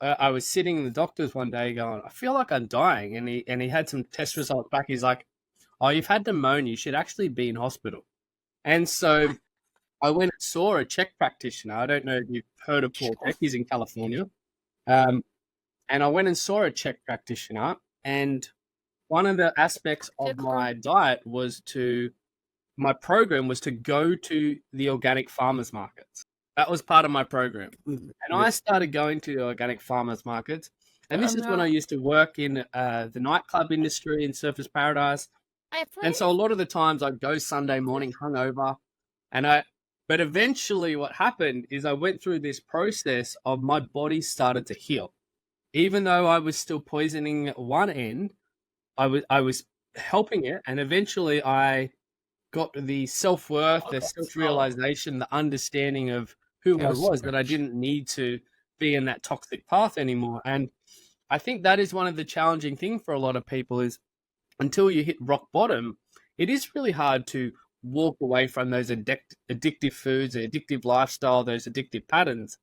I was sitting in the doctor's one day going, I feel like I'm dying. And he had some test results back. He's like, oh, you've had pneumonia. You should actually be in hospital. And so I went and saw a Czech practitioner. I don't know if you've heard of Paul Czech. He's in California. And I went and saw a Czech practitioner. And one of the aspects of my diet my program was to go to the organic farmers markets. That was part of my program. And I started going to the organic farmers markets. And this is when I used to work in the nightclub industry in Surfers Paradise. And so a lot of the times I'd go Sunday morning hungover. But eventually what happened is I went through this process of my body started to heal. Even though I was still poisoning one end, I was helping it. And eventually I got the self-worth, the self-realization, the understanding of who I was, that I didn't need to be in that toxic path anymore. And I think that is one of the challenging things for a lot of people is until you hit rock bottom, it is really hard to walk away from those addictive foods, the addictive lifestyle, those addictive patterns.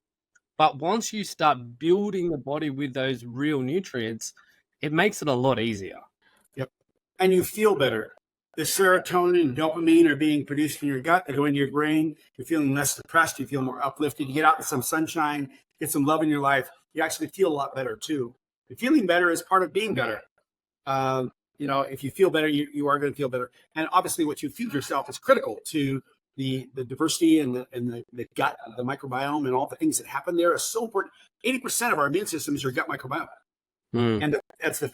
But once you start building the body with those real nutrients, it makes it a lot easier. Yep. And you feel better. The serotonin and dopamine are being produced in your gut. They go into your brain. You're feeling less depressed. You feel more uplifted. You get out in some sunshine, get some love in your life. You actually feel a lot better too. And feeling better is part of being better. If you feel better, you are going to feel better. And obviously what you feed yourself is critical to the diversity and the gut, the microbiome and all the things that happen there is so important. 80% of our immune system is your gut microbiome. And that's the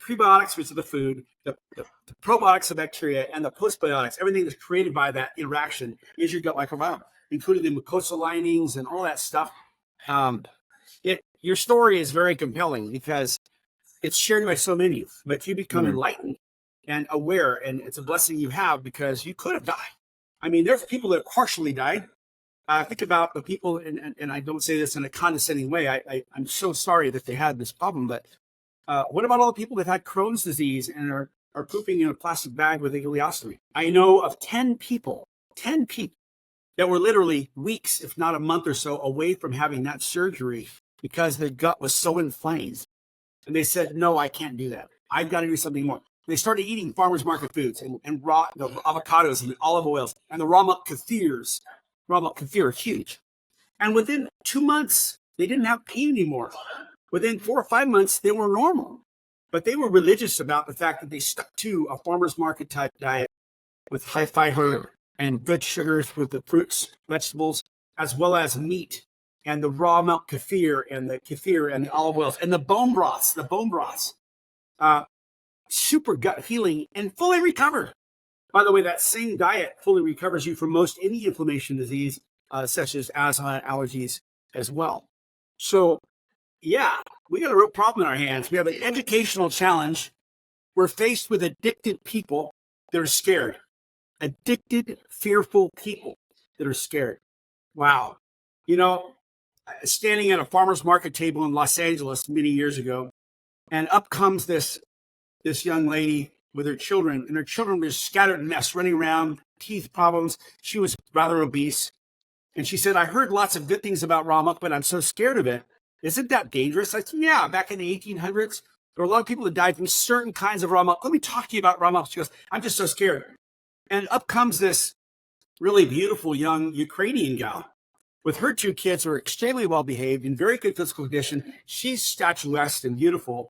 prebiotics, which is the food, the probiotics, the bacteria, and the postbiotics. Everything that's created by that interaction is your gut microbiome, including the mucosal linings and all that stuff. Your story is very compelling because it's shared by so many, but you become enlightened and aware, and it's a blessing you have because you could have died. I mean, there's people that partially died. Think about the people, and I don't say this in a condescending way. I'm so sorry that they had this problem, but what about all the people that had Crohn's disease and are pooping in a plastic bag with a ileostomy? I know of 10 people that were literally weeks, if not a month or so, away from having that surgery because their gut was so inflamed. And they said, no, I can't do that. I've got to do something more. They started eating farmers market foods and raw avocados and the olive oils and the raw milk kefirs. Raw milk kefir are huge. And within 2 months, they didn't have pain anymore. Within 4 or 5 months, they were normal. But they were religious about the fact that they stuck to a farmer's market type diet with high fiber and good sugars with the fruits, vegetables, as well as meat and the raw milk kefir and the olive oils and the bone broths. Super gut healing and fully recovered. By the way, that same diet fully recovers you from most any inflammation disease, such as asthma and allergies as well. So, yeah, we got a real problem in our hands. We have an educational challenge. We're faced with addicted people that are scared. Addicted, fearful people that are scared. Wow. Standing at a farmer's market table in Los Angeles many years ago, and up comes this young lady with her children, and her children were scattered mess, running around, teeth problems. She was rather obese. And she said, I heard lots of good things about raw milk, but I'm so scared of it. Isn't that dangerous? I said, yeah, back in the 1800s, there were a lot of people that died from certain kinds of raw milk. Let me talk to you about raw milk. She goes, I'm just so scared. And up comes this really beautiful young Ukrainian gal with her 2 kids who are extremely well behaved, in very good physical condition. She's statuesque and beautiful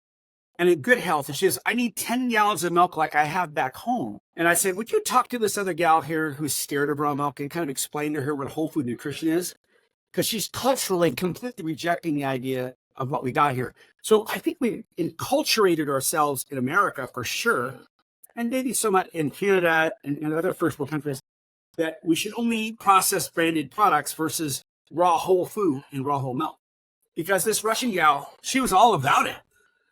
and in good health. And she says, I need 10 gallons of milk like I have back home. And I said, would you talk to this other gal here who's scared of raw milk and kind of explain to her what whole food nutrition is? because she's culturally completely rejecting the idea of what we got here. So I think we enculturated ourselves in America for sure, and maybe somewhat in Canada and other first world countries, that we should only eat processed branded products versus raw whole food and raw whole milk. Because this Russian gal, she was all about it.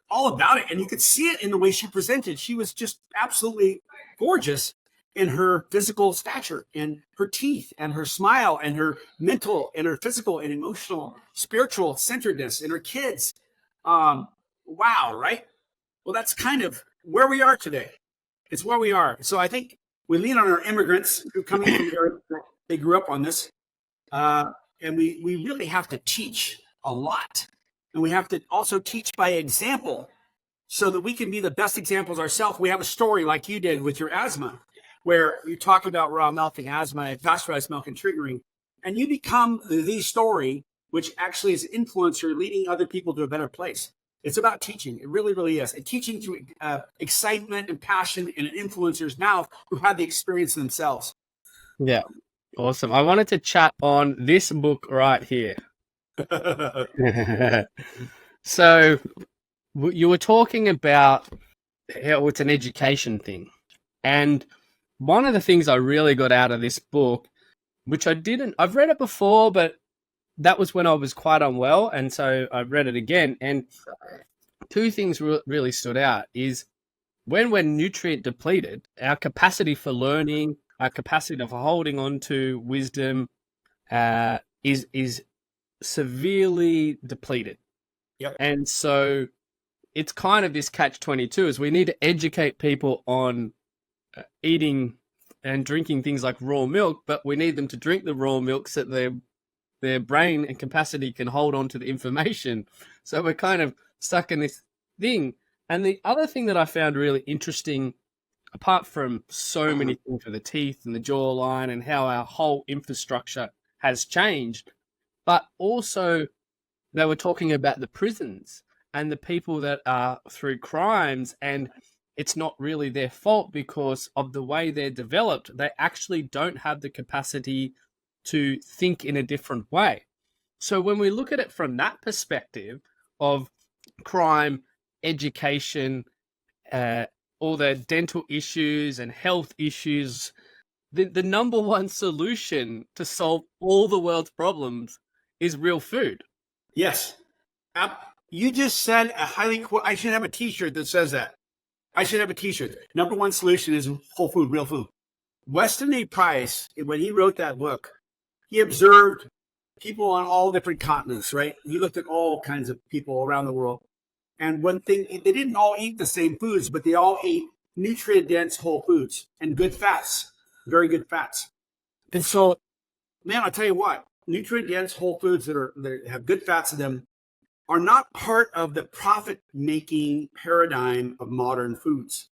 All about it. And you could see it in the way she presented. She was just absolutely gorgeous in her physical stature and her teeth and her smile and her mental and her physical and emotional, spiritual centeredness and her kids. Wow, right? Well, that's kind of where we are today. It's where we are. So I think we lean on our immigrants who come in from Europe. They grew up on this. And we really have to teach a lot. And we have to also teach by example so that we can be the best examples ourselves. We have a story like you did with your asthma, where you talk about raw milk and asthma and pasteurized milk and triggering, and you become the story, which actually is an influencer leading other people to a better place. It's about teaching. It really, really is. And teaching through excitement and passion in an influencer's mouth who had the experience themselves. Yeah. Awesome. I wanted to chat on this book right here. So you were talking about how it's an education thing. And one of the things I really got out of this book, which I've read it before, but that was when I was quite unwell. And so I read it again. And two things really stood out is when we're nutrient depleted, our capacity for learning, our capacity for holding on to wisdom is severely depleted. Yep. And so it's kind of this catch-22 is we need to educate people on eating and drinking things like raw milk, but we need them to drink the raw milk so that their brain and capacity can hold on to the information. So we're kind of stuck in this thing. And the other thing that I found really interesting, apart from so many things with the teeth and the jawline and how our whole infrastructure has changed, but also they were talking about the prisons and the people that are through crimes, and it's not really their fault because of the way they're developed. They actually don't have the capacity to think in a different way. So when we look at it from that perspective of crime, education, all the dental issues and health issues, the number one solution to solve all the world's problems is real food. Yes. You just said I should have a t-shirt that says that. I should have a t-shirt. Number one solution is whole food, real food. Weston A. Price, when he wrote that book, he observed people on all different continents, right? He looked at all kinds of people around the world. And one thing, they didn't all eat the same foods, but they all ate nutrient-dense whole foods and good fats, very good fats. And so, man, I'll tell you what, nutrient-dense whole foods that have good fats in them are not part of the profit-making paradigm of modern foods.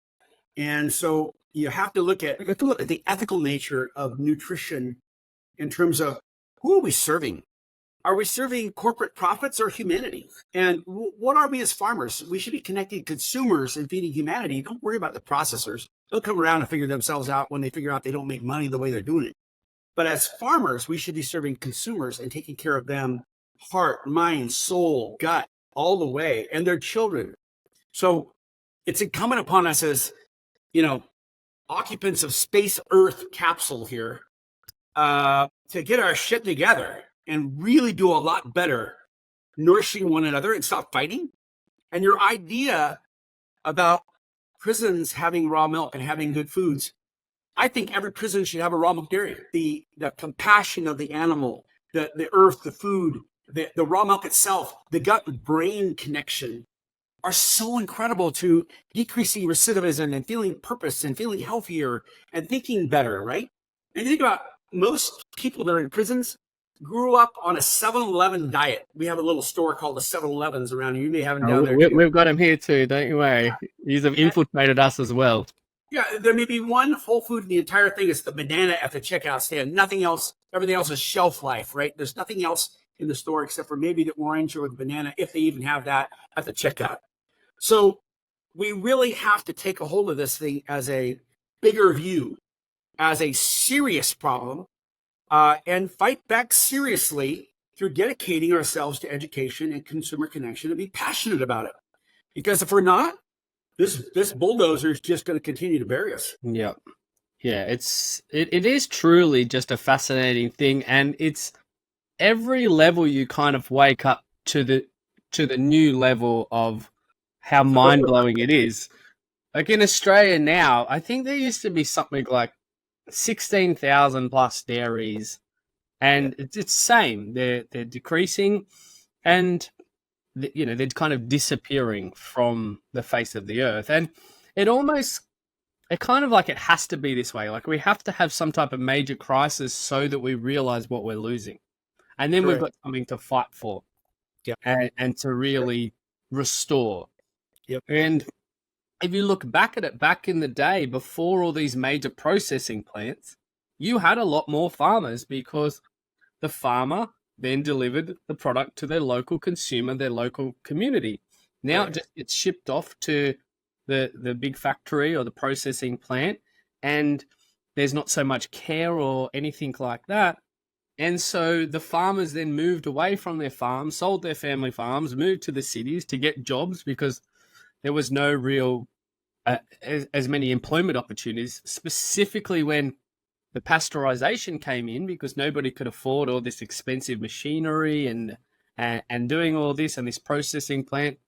And so you have to look at the ethical nature of nutrition in terms of who are we serving? Are we serving corporate profits or humanity? And what are we as farmers? We should be connecting consumers and feeding humanity. Don't worry about the processors. They'll come around and figure themselves out when they figure out they don't make money the way they're doing it. But as farmers, we should be serving consumers and taking care of them, heart, mind, soul, gut, all the way, and their children. So it's incumbent upon us as, occupants of Space Earth capsule here, to get our shit together and really do a lot better nourishing one another and stop fighting. And your idea about prisons having raw milk and having good foods, I think every prison should have a raw milk dairy. The compassion of the animal, the earth, the food, the raw milk itself, the gut-brain connection are so incredible to decreasing recidivism and feeling purpose and feeling healthier and thinking better, right? And you think about most people that are in prisons grew up on a 7-Eleven diet. We have a little store called the 7-Elevens around here. You may have them down there too. We've got them here too, don't you worry. These have infiltrated us as well. Yeah, there may be one whole food in the entire thing. It's the banana at the checkout stand. Nothing else. Everything else is shelf life, right? There's nothing else in the store except for maybe the orange or the banana, if they even have that at the checkout. So we really have to take a hold of this thing as a bigger view, as a serious problem, and fight back seriously through dedicating ourselves to education and consumer connection and be passionate about it. Because if we're not, this bulldozer is just going to continue to bury us. Yeah. Yeah, it is truly just a fascinating thing, and it's every level you kind of wake up to the new level of how mind-blowing it is. Like in Australia now, I think there used to be something like 16,000 plus dairies, and it's the same. They're decreasing, and they're kind of disappearing from the face of the earth. And it kind of like it has to be this way. Like we have to have some type of major crisis so that we realize what we're losing, and then we've got something to fight for, and to really restore. Yep. And if you look back at it, back in the day, before all these major processing plants, you had a lot more farmers because the farmer then delivered the product to their local consumer, their local community. Now it just gets shipped off to the big factory or the processing plant, and there's not so much care or anything like that. And so the farmers then moved away from their farms, sold their family farms, moved to the cities to get jobs because there was no real as many employment opportunities, specifically when the pasteurization came in, because nobody could afford all this expensive machinery and doing all this and this processing plant.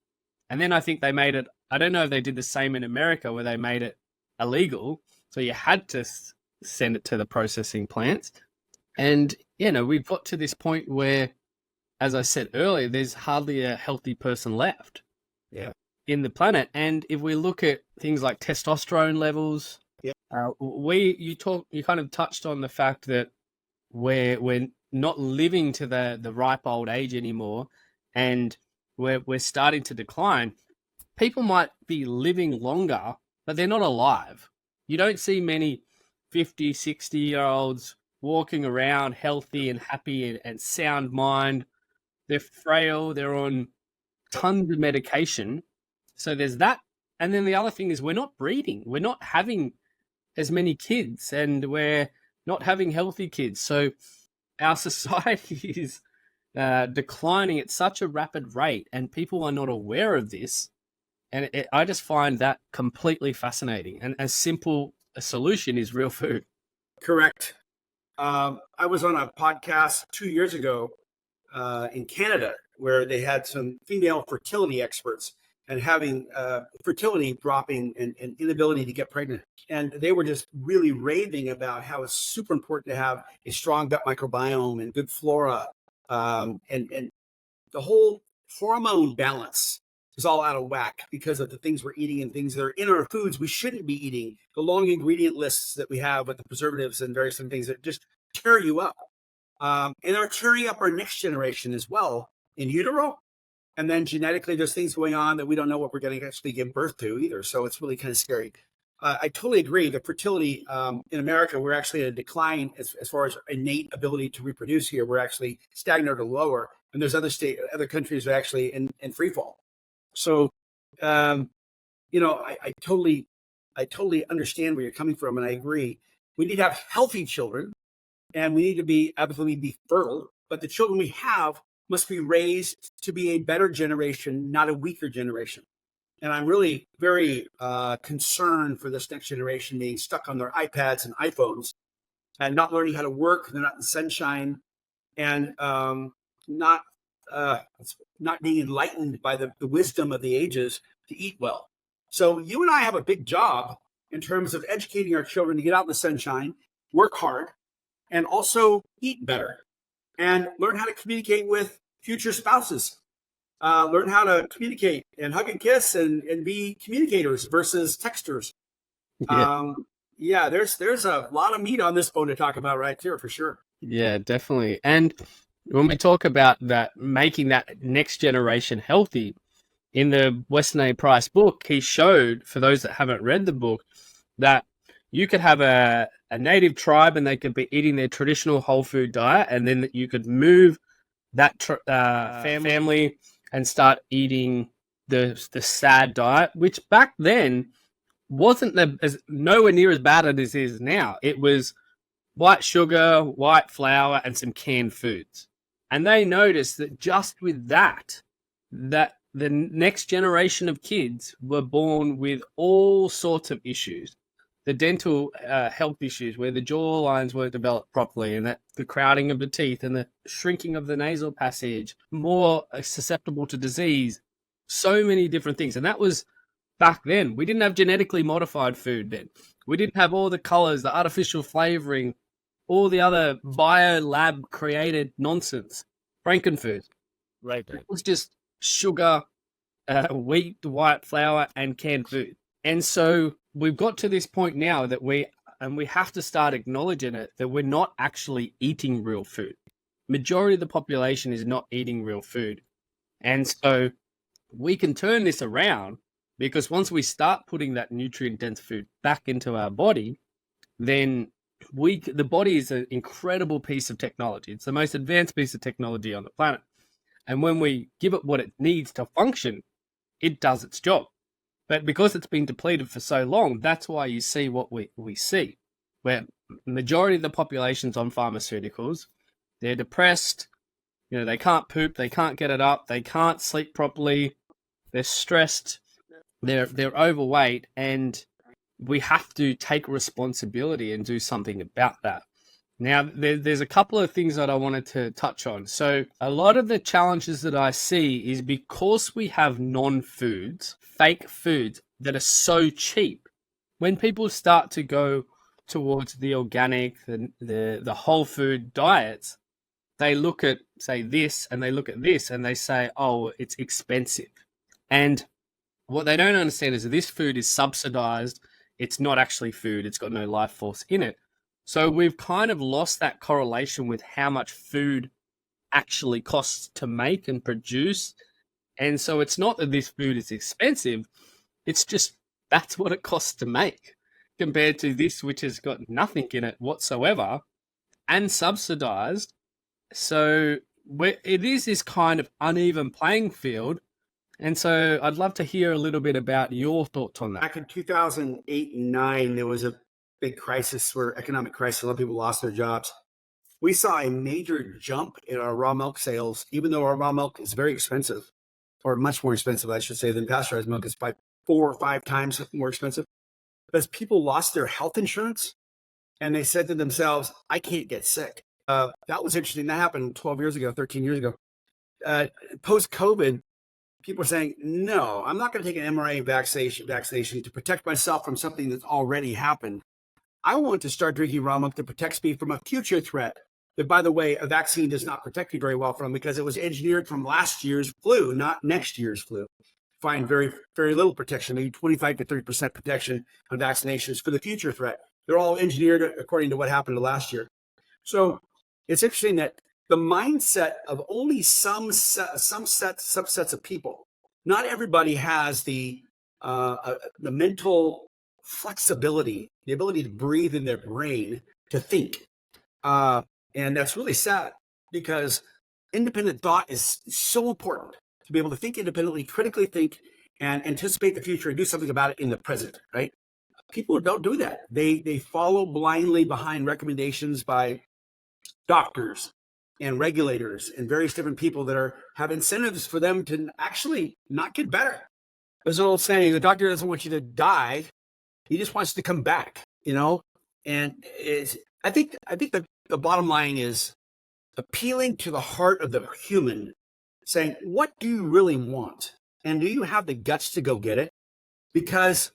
And then I think they made it, I don't know if they did the same in America where they made it illegal. So you had to send it to the processing plants. And, we've got to this point where, as I said earlier, there's hardly a healthy person left in the planet. And if we look at things like testosterone levels, you kind of touched on the fact that we're not living to the ripe old age anymore, and we're starting to decline. People might be living longer, but they're not alive. You don't see many 50, 60-year-olds walking around healthy and happy and sound mind. They're frail. They're on tons of medication. So there's that. And then the other thing is we're not breeding. We're not having as many kids, and we're not having healthy kids. So our society is declining at such a rapid rate, and people are not aware of this. And I just find that completely fascinating. And as simple a solution is real food. Correct. I was on a podcast 2 years ago in Canada where they had some female fertility experts and having fertility dropping and inability to get pregnant. And they were just really raving about how it's super important to have a strong gut microbiome and good flora. And the whole hormone balance is all out of whack because of the things we're eating and things that are in our foods we shouldn't be eating. The long ingredient lists that we have with the preservatives and various things that just tear you up. And are tearing up our next generation as well in utero. And then genetically, there's things going on that we don't know what we're going to actually give birth to either. So it's really kind of scary. I totally agree. The fertility in America, we're actually at a decline as far as innate ability to reproduce here. We're actually stagnant or lower. And there's other countries that are actually in free fall. So, I totally understand where you're coming from. And I agree. We need to have healthy children, and we need to be absolutely be fertile. But the children we have must be raised to be a better generation, not a weaker generation. And I'm really very concerned for this next generation being stuck on their iPads and iPhones and not learning how to work. They're not in the sunshine, and not being enlightened by the wisdom of the ages to eat well. So you and I have a big job in terms of educating our children to get out in the sunshine, work hard, and also eat better and learn how to communicate with future spouses. Learn how to communicate and hug and kiss and be communicators versus texters. There's a lot of meat on this bone to talk about right there for sure. Yeah, definitely. And when we talk about that, making that next generation healthy, in the Weston A. Price book, he showed, for those that haven't read the book, that you could have a native tribe and they could be eating their traditional whole food diet, and then you could move that family and start eating the sad diet, which back then wasn't nowhere near as bad as it is now. It was white sugar, white flour, and some canned foods. And they noticed that just with that the next generation of kids were born with all sorts of issues. The dental health issues where the jaw lines weren't developed properly, and that the crowding of the teeth and the shrinking of the nasal passage, more susceptible to disease, so many different things. And that was back then. We didn't have genetically modified food then. We didn't have all the colors, the artificial flavoring, all the other bio lab created nonsense, Frankenfood. Right. It was just sugar, wheat, white flour, and canned food. And so we've got to this point now that we have to start acknowledging it, that we're not actually eating real food. Majority of the population is not eating real food. And so we can turn this around, because once we start putting that nutrient dense food back into our body, then the body is an incredible piece of technology. It's the most advanced piece of technology on the planet. And when we give it what it needs to function, it does its job. But because it's been depleted for so long, that's why you see what we see, where the majority of the population's on pharmaceuticals. They're depressed, they can't poop, they can't get it up, they can't sleep properly, they're stressed, they're overweight, and we have to take responsibility and do something about that. Now, there's a couple of things that I wanted to touch on. So a lot of the challenges that I see is because we have non-foods, fake foods that are so cheap. When people start to go towards the organic, the whole food diets, they look at, say, this, and they look at this, and they say, oh, it's expensive. And what they don't understand is that this food is subsidized. It's not actually food. It's got no life force in it. So we've kind of lost that correlation with how much food actually costs to make and produce. And so it's not that this food is expensive. It's just that's what it costs to make compared to this, which has got nothing in it whatsoever and subsidized. So it is this kind of uneven playing field. And so I'd love to hear a little bit about your thoughts on that. Back in 2008 and 9, there was a big crisis, economic crisis. A lot of people lost their jobs. We saw a major jump in our raw milk sales, even though our raw milk is very expensive, or much more expensive, I should say, than pasteurized milk. It's by 4 or 5 times more expensive. Because people lost their health insurance, and they said to themselves, I can't get sick. That was interesting. That happened 12 years ago, 13 years ago. Post-COVID, people are saying, no, I'm not going to take an mRNA vaccination to protect myself from something that's already happened. I want to start drinking raw milk that protects me from a future threat that, by the way, a vaccine does not protect you very well from, because it was engineered from last year's flu, not next year's flu. Find very, very little protection, maybe 25 to 30% protection on vaccinations for the future threat. They're all engineered according to what happened to last year. So it's interesting that the mindset of only some subsets of people, not everybody has the mental flexibility, the ability to breathe in their brain to think. And that's really sad, because independent thought is so important, to be able to think independently, critically think, and anticipate the future and do something about it in the present, right? People don't do that. They follow blindly behind recommendations by doctors and regulators and various different people that have incentives for them to actually not get better. There's an old saying, the doctor doesn't want you to die. He just wants to come back, And I think the bottom line is appealing to the heart of the human, saying, what do you really want? And do you have the guts to go get it? Because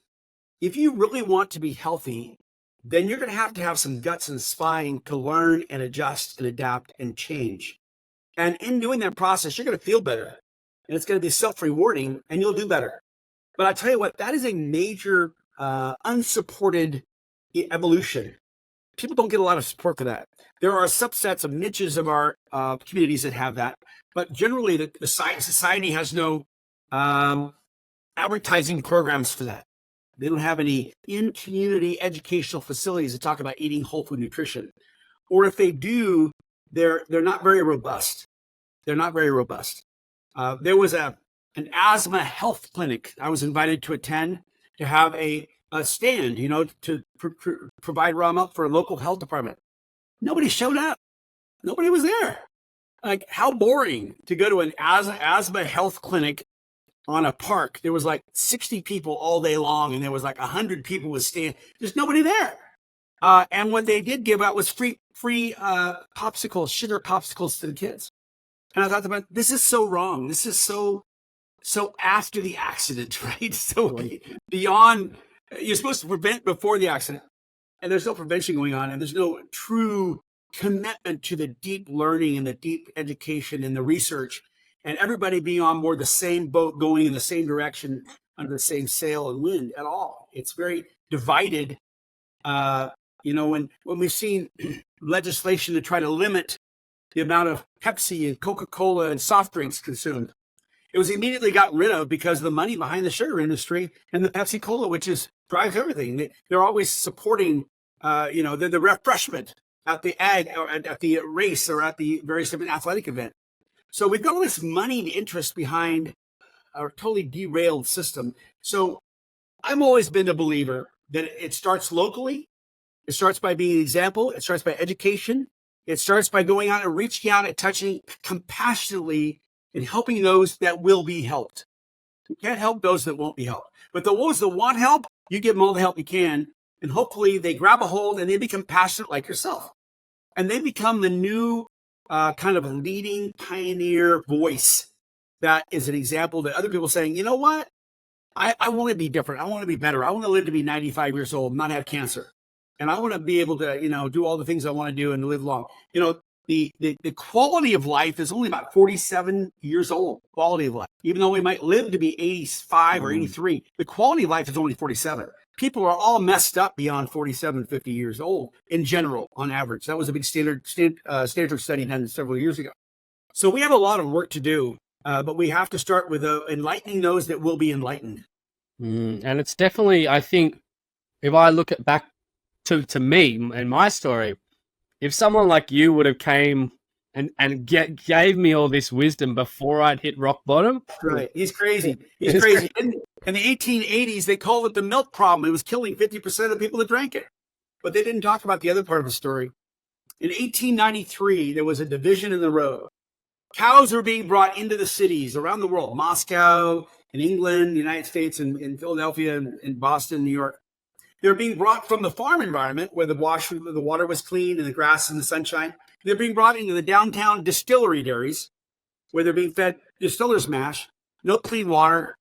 if you really want to be healthy, then you're going to have some guts and spine to learn and adjust and adapt and change. And in doing that process, you're going to feel better, and it's going to be self-rewarding, and you'll do better. But I tell you what, that is a major unsupported evolution. People don't get a lot of support for that. There are subsets of niches of our communities that have that, but generally the society has no advertising programs for that. They don't have any in-community educational facilities that talk about eating whole food nutrition. Or if they do, they're not very robust. They're not very robust. There was an asthma health clinic I was invited to attend, to have a stand, to provide raw milk for a local health department. Nobody showed up. Nobody was there. Like, how boring to go to an asthma health clinic on a park. There was like 60 people all day long, and there was like 100 people with stand. There's nobody there. And what they did give out was free popsicles, sugar popsicles to the kids. And I thought about, this is so wrong. This is so after the accident, right? So beyond, you're supposed to prevent before the accident, and there's no prevention going on, and there's no true commitment to the deep learning and the deep education and the research, and everybody being on board the same boat, going in the same direction under the same sail and wind at all. It's very divided. When we've seen legislation to try to limit the amount of Pepsi and Coca-Cola and soft drinks consumed, it was immediately got rid of because of the money behind the sugar industry and the Pepsi Cola, which drives everything. They're always supporting, the refreshment at the or at the race or at the various different athletic event. So we've got all this moneyed interest behind a totally derailed system. So I've always been a believer that it starts locally. It starts by being an example. It starts by education. It starts by going out and reaching out and touching compassionately and helping those that will be helped. You can't help those that won't be helped. But the ones that want help, you give them all the help you can. And hopefully they grab a hold and they become passionate like yourself. And they become the new kind of leading pioneer voice that is an example that other people are saying, you know what? I want to be different. I want to be better. I want to live to be 95 years old, not have cancer. And I want to be able to, do all the things I want to do and live long. The quality of life is only about 47 years old, quality of life. Even though we might live to be 85 or 83, the quality of life is only 47. People are all messed up beyond 47, 50 years old in general, on average. That was a big standard study done several years ago. So we have a lot of work to do, but we have to start with enlightening those that will be enlightened. And it's definitely, I think, if I look at back to me and my story, if someone like you would have came and gave me all this wisdom before I'd hit rock bottom. Right. He's crazy. He's crazy. In the 1880s, they called it the milk problem. It was killing 50% of the people that drank it. But they didn't talk about the other part of the story. In 1893, there was a division in the road. Cows were being brought into the cities around the world, Moscow, in England, the United States, and in Philadelphia, and Boston, New York. They're being brought from the farm environment where the water was clean and the grass and the sunshine. They're being brought into the downtown distillery dairies where they're being fed distiller's mash, no clean water,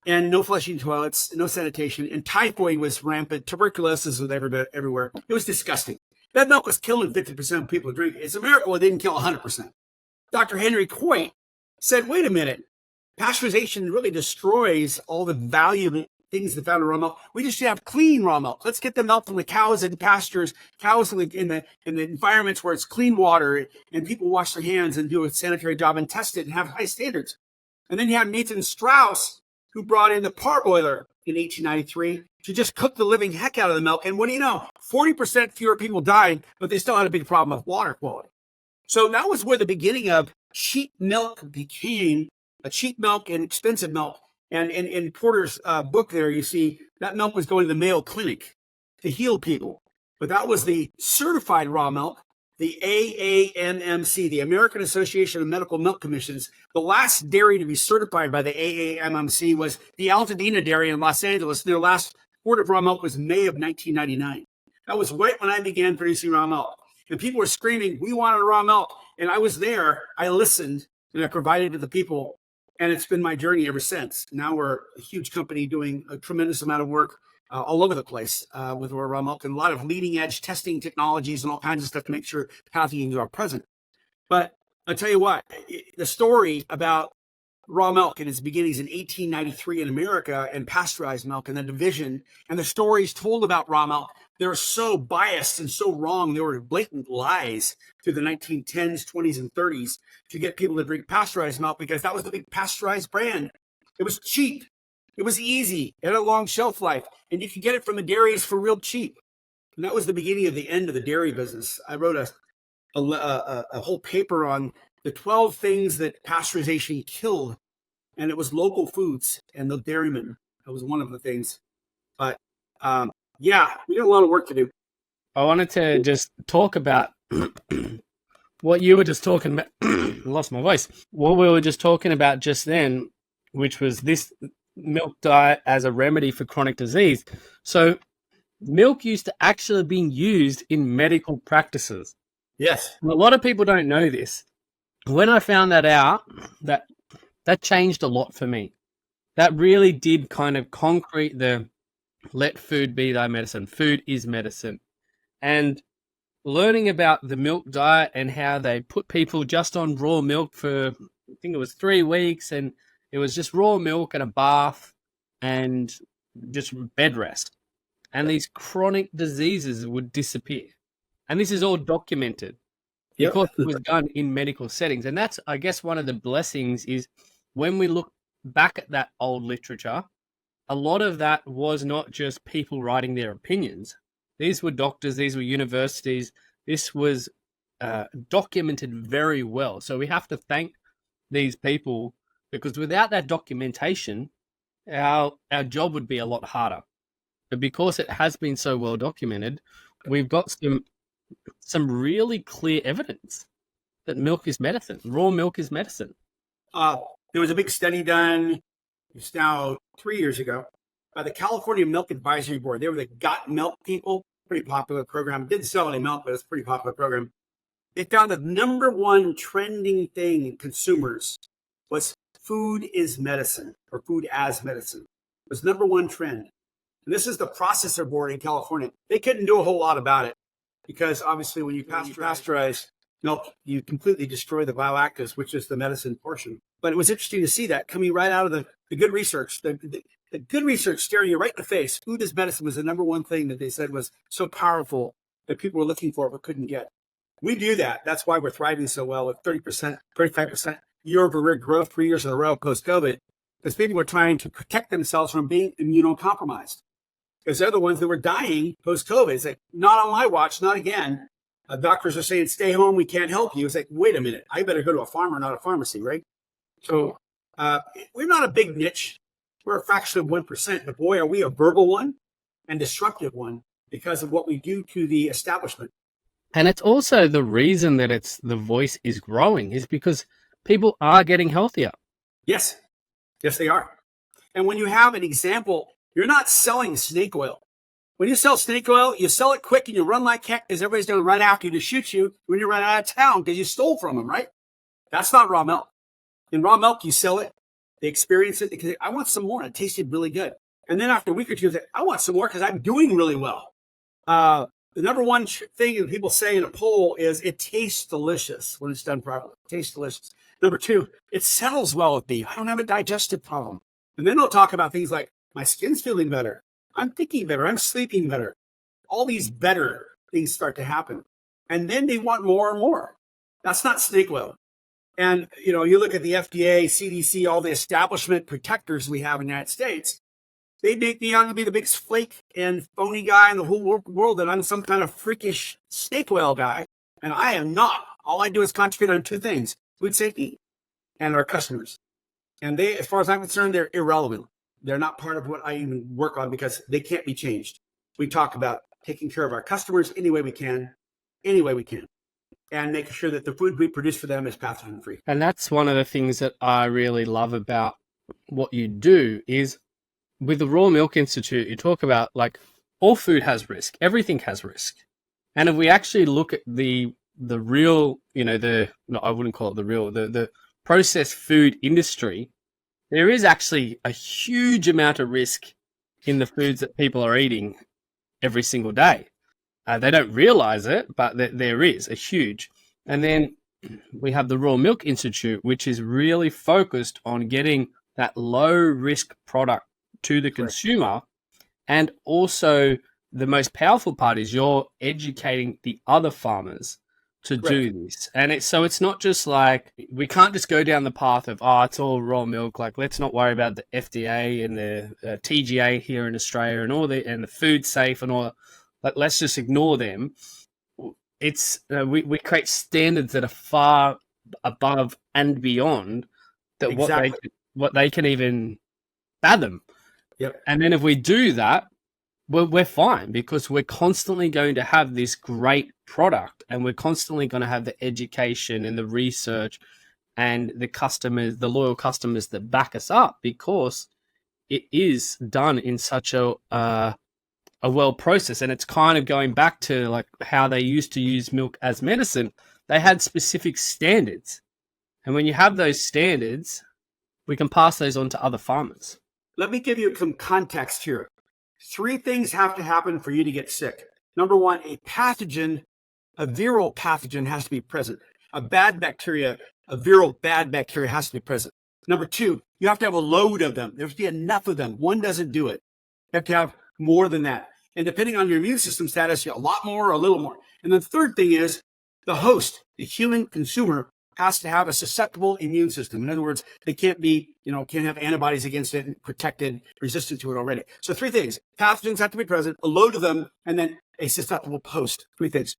and no flushing toilets, no sanitation. And typhoid was rampant. Tuberculosis was everywhere. It was disgusting. That milk was killing 50% of people who drink it. It's a miracle it didn't kill 100%. Dr. Henry Coit said, wait a minute, pasteurization really destroys all the valuable things that found in raw milk. We just should have clean raw milk. Let's get the milk from the cows in pastures, cows in the environments where it's clean water and people wash their hands and do a sanitary job and test it and have high standards. And then you had Nathan Strauss, who brought in the parboiler in 1893 to just cook the living heck out of the milk. And what do you know? 40% fewer people died, but they still had a big problem with water quality. So that was where the beginning of cheap milk became a cheap milk and expensive milk. And in Porter's book there, you see that milk was going to the Mayo Clinic to heal people. But that was the certified raw milk, the AAMMC, the American Association of Medical Milk Commissions. The last dairy to be certified by the AAMMC was the Altadena Dairy in Los Angeles. Their last quart of raw milk was May of 1999. That was right when I began producing raw milk. And people were screaming, we wanted raw milk. And I was there. I listened, and I provided to the people. And it's been my journey ever since. Now we're a huge company doing a tremendous amount of work all over the place with raw milk, and a lot of leading edge testing technologies and all kinds of stuff to make sure pathogens are present. But I'll tell you what, the story about raw milk in its beginnings in 1893 in America and pasteurized milk and the division and the stories told about raw milk, they're so biased and so wrong. They were blatant lies through the 1910s, 20s, and 30s to get people to drink pasteurized milk because that was the big pasteurized brand. It was cheap. It was easy. It had a long shelf life. And you could get it from the dairies for real cheap. And that was the beginning of the end of the dairy business. I wrote a whole paper on the 12 things that pasteurization killed. And it was local foods and the dairymen. That was one of the things. But yeah, we got a lot of work to do. I wanted to just talk about what you were just talking about, I lost my voice. What we were just talking about just then, which was this milk diet as a remedy for chronic disease. So milk used to actually be used in medical practices. Yes. And a lot of people don't know this. When I found that out, that changed a lot for me. That really did kind of concrete the let food be thy medicine. Food is medicine. And learning about the milk diet and how they put people just on raw milk for, I think it was 3 weeks, and it was just raw milk and a bath and just bed rest. And these chronic diseases would disappear. And this is all documented because it was done in medical settings. And that's, I guess, one of the blessings is when we look back at that old literature, a lot of that was not just people writing their opinions. These were doctors, these were universities. This was documented very well. So we have to thank these people, because without that documentation, our job would be a lot harder. But because it has been so well documented, we've got some really clear evidence that milk is medicine. Raw milk is medicine. There was a big study done, it's now 3 years ago, by the California Milk Advisory Board. They were the Got Milk people, pretty popular program. Didn't sell any milk, but it's a pretty popular program. They found the number one trending thing in consumers was food is medicine, or food as medicine. It was number one trend. And this is the processor board in California. They couldn't do a whole lot about it because obviously when you pasteurize milk, you completely destroy the bioactives, which is the medicine portion. But it was interesting to see that coming right out of the good research. The good research staring you right in the face. Food as medicine was the number one thing that they said was so powerful that people were looking for but couldn't get. We do that. That's why we're thriving so well with 30%, 35% year-over-year growth 3 years in a row post-COVID, because people were trying to protect themselves from being immunocompromised. Because they're the ones that were dying post-COVID. It's like, not on my watch, not again. Doctors are saying, stay home, we can't help you. It's like, wait a minute, I better go to a farmer, not a pharmacy, right? So we're not a big niche. We're a fraction of 1%, but boy, are we a verbal one and disruptive one because of what we do to the establishment. And it's also the reason that the voice is growing is because people are getting healthier. Yes. Yes, they are. And when you have an example, you're not selling snake oil. When you sell snake oil, you sell it quick and you run like heck because everybody's going to run after you to shoot you when you run out of town because you stole from them, right? That's not raw milk. In raw milk, you sell it, they experience it, because I want some more. It tasted really good. And then after a week or two, they say, I want some more because I'm doing really well. The number one thing that people say in a poll is it tastes delicious when it's done properly. It tastes delicious. Number two, it settles well with me. I don't have a digestive problem. And then they'll talk about things like my skin's feeling better. I'm thinking better. I'm sleeping better. All these better things start to happen. And then they want more and more. That's not snake oil. And, you look at the FDA, CDC, all the establishment protectors we have in the United States, they make me out to be the biggest flake and phony guy in the whole world, that I'm some kind of freakish snake oil guy. And I am not. All I do is concentrate on two things: food safety and our customers. And they, as far as I'm concerned, they're irrelevant. They're not part of what I even work on because they can't be changed. We talk about taking care of our customers any way we can, and making sure that the food we produce for them is pathogen-free. And that's one of the things that I really love about what you do is with the Raw Milk Institute, you talk about like all food has risk. Everything has risk. And if we actually look at the real, I wouldn't call it the real, the processed food industry, there is actually a huge amount of risk in the foods that people are eating every single day. They don't realize it, but there is a huge. And then we have the Raw Milk Institute, which is really focused on getting that low risk product to the consumer. And also the most powerful part is you're educating the other farmers to do this. And it's not just like, we can't just go down the path of, it's all raw milk. Like, let's not worry about the FDA and the TGA here in Australia and the food safe and all that. Like, let's just ignore them. It's we create standards that are far above and beyond that what they can even fathom. Yep. And then if we do that, we're fine because we're constantly going to have this great product, and we're constantly going to have the education and the research and the customers, the loyal customers that back us up, because it is done in such a well process. And it's kind of going back to like how they used to use milk as medicine. They had specific standards, and when you have those standards, we can pass those on to other farmers. Let me give you some context here. 3 things have to happen for you to get sick. Number 1, a pathogen, a viral pathogen has to be present. A bad bacteria, a viral bad bacteria has to be present. Number 2, you have to have a load of them. There has to be enough of them. One doesn't do it. You have to have more than that. And depending on your immune system status, a lot more or a little more. And the third thing is the host, the human consumer, has to have a susceptible immune system. In other words, they can't be, can't have antibodies against it and protected, resistant to it already. So 3 things. Pathogens have to be present, a load of them, and then a susceptible host. 3 things.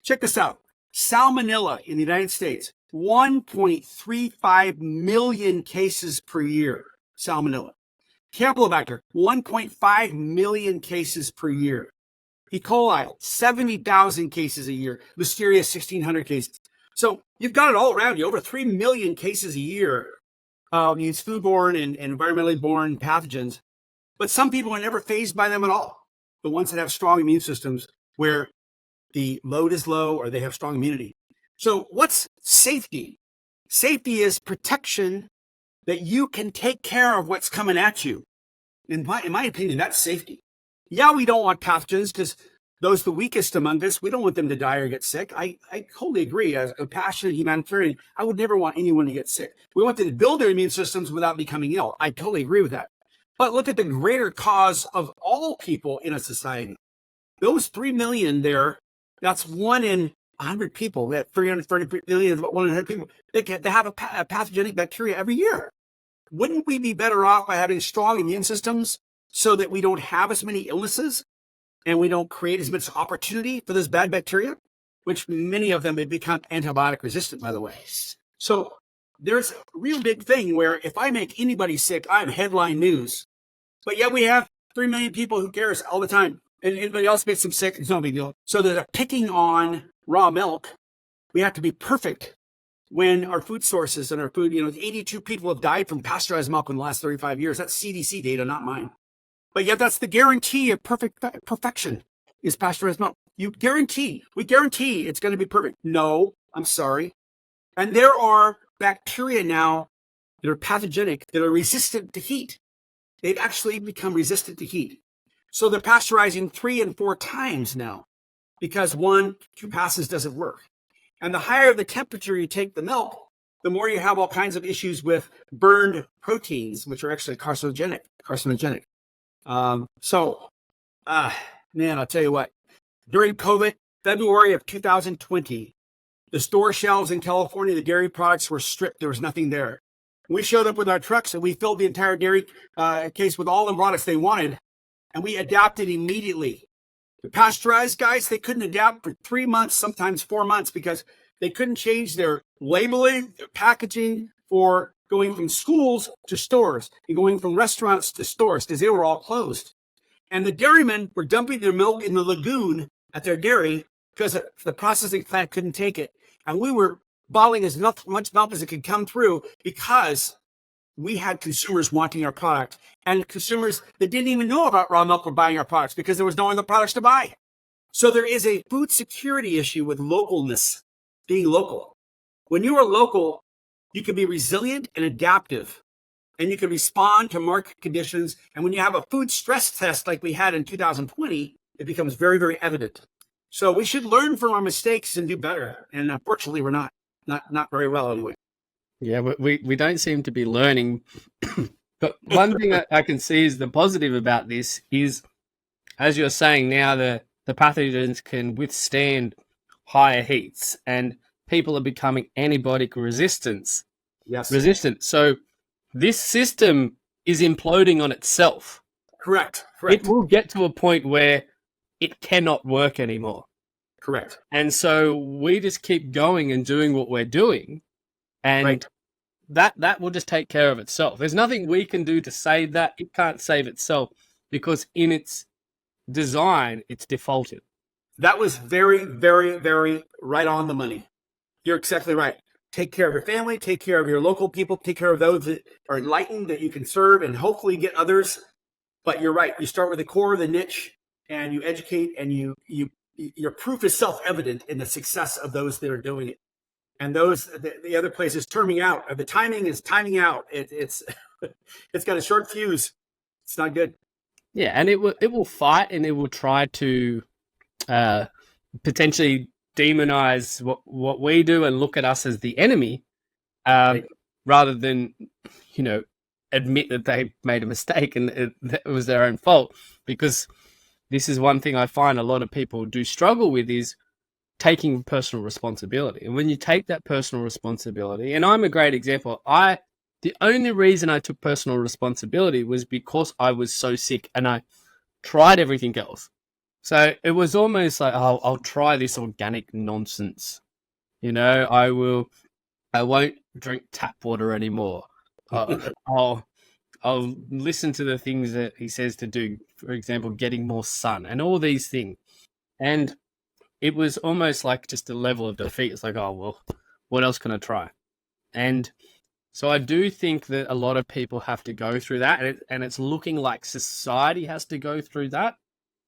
Check this out. Salmonella in the United States, 1.35 million cases per year. Salmonella. Campylobacter, 1.5 million cases per year. E. coli, 70,000 cases a year. Listeria, 1,600 cases. So you've got it all around you, over 3 million cases a year of these foodborne and environmentally borne pathogens. But some people are never fazed by them at all. The ones that have strong immune systems where the load is low or they have strong immunity. So what's safety? Safety is protection that you can take care of what's coming at you. In my opinion, that's safety. Yeah, we don't want pathogens because those the weakest among us, we don't want them to die or get sick. I totally agree. As a passionate humanitarian, I would never want anyone to get sick. We want them to build their immune systems without becoming ill. I totally agree with that. But look at the greater cause of all people in a society. Those 3 million there, that's 1 in 100 people. That 330 million, 1 in 100 people, they have a pathogenic bacteria every year. Wouldn't we be better off by having strong immune systems so that we don't have as many illnesses and we don't create as much opportunity for this bad bacteria, which many of them have become antibiotic resistant, by the way. So there's a real big thing where if I make anybody sick, I'm headline news. But yet we have 3 million people who cares all the time. And anybody else makes them sick, it's no big deal. So they're picking on raw milk. We have to be perfect when our food sources and our food, 82 people have died from pasteurized milk in the last 35 years. That's CDC data, not mine. But yet that's the guarantee of perfection is pasteurized milk. We guarantee it's going to be perfect. No, I'm sorry. And there are bacteria now that are pathogenic, that are resistant to heat. They've actually become resistant to heat. So they're pasteurizing 3 and 4 times now because 1, 2 passes doesn't work. And the higher the temperature you take the milk, the more you have all kinds of issues with burned proteins, which are actually carcinogenic. Man, I'll tell you what, during COVID, February of 2020, the store shelves in California, the dairy products were stripped. There was nothing there. We showed up with our trucks and we filled the entire dairy case with all the products they wanted. And we adapted immediately. The pasteurized guys, they couldn't adapt for 3 months, sometimes 4 months, because they couldn't change their labeling, their packaging for going from schools to stores and going from restaurants to stores because they were all closed. And the dairymen were dumping their milk in the lagoon at their dairy because the processing plant couldn't take it. And we were bottling as much milk as it could come through because we had consumers wanting our product, and consumers that didn't even know about raw milk were buying our products because there was no other products to buy. So there is a food security issue with localness, being local. When you are local, you can be resilient and adaptive, and you can respond to market conditions. And when you have a food stress test like we had in 2020, it becomes very, very evident. So we should learn from our mistakes and do better. And unfortunately, we're not very well anyway. Yeah, we don't seem to be learning. But one thing I can see is the positive about this is, as you're saying now, the pathogens can withstand higher heats, and people are becoming antibiotic resistant. So this system is imploding on itself. Correct. It will get to a point where it cannot work anymore. Correct. And so we just keep going and doing what we're doing. And that will just take care of itself. There's nothing we can do to save that. It can't save itself because in its design, it's defaulted. That was very, very, very right on the money. You're exactly right. Take care of your family, take care of your local people, take care of those that are enlightened that you can serve and hopefully get others. But you're right. You start with the core of the niche and you educate, and your proof is self-evident in the success of those that are doing it. And the other places terming out, the timing is timing out. It's it's got a short fuse. It's not good. Yeah, and it will fight, and it will try to potentially demonize what we do and look at us as the enemy, Right. rather than, admit that they made a mistake and it was their own fault. Because this is one thing I find a lot of people do struggle with, is taking personal responsibility. And when you take that personal responsibility, and I'm a great example, the only reason I took personal responsibility was because I was so sick and I tried everything else. So it was almost like, oh, I'll try this organic nonsense. I won't drink tap water anymore. I'll listen to the things that he says to do. For example, getting more sun and all these things. And it was almost like just a level of defeat. It's like, oh, well, what else can I try? And so I do think that a lot of people have to go through that, and it's looking like society has to go through that,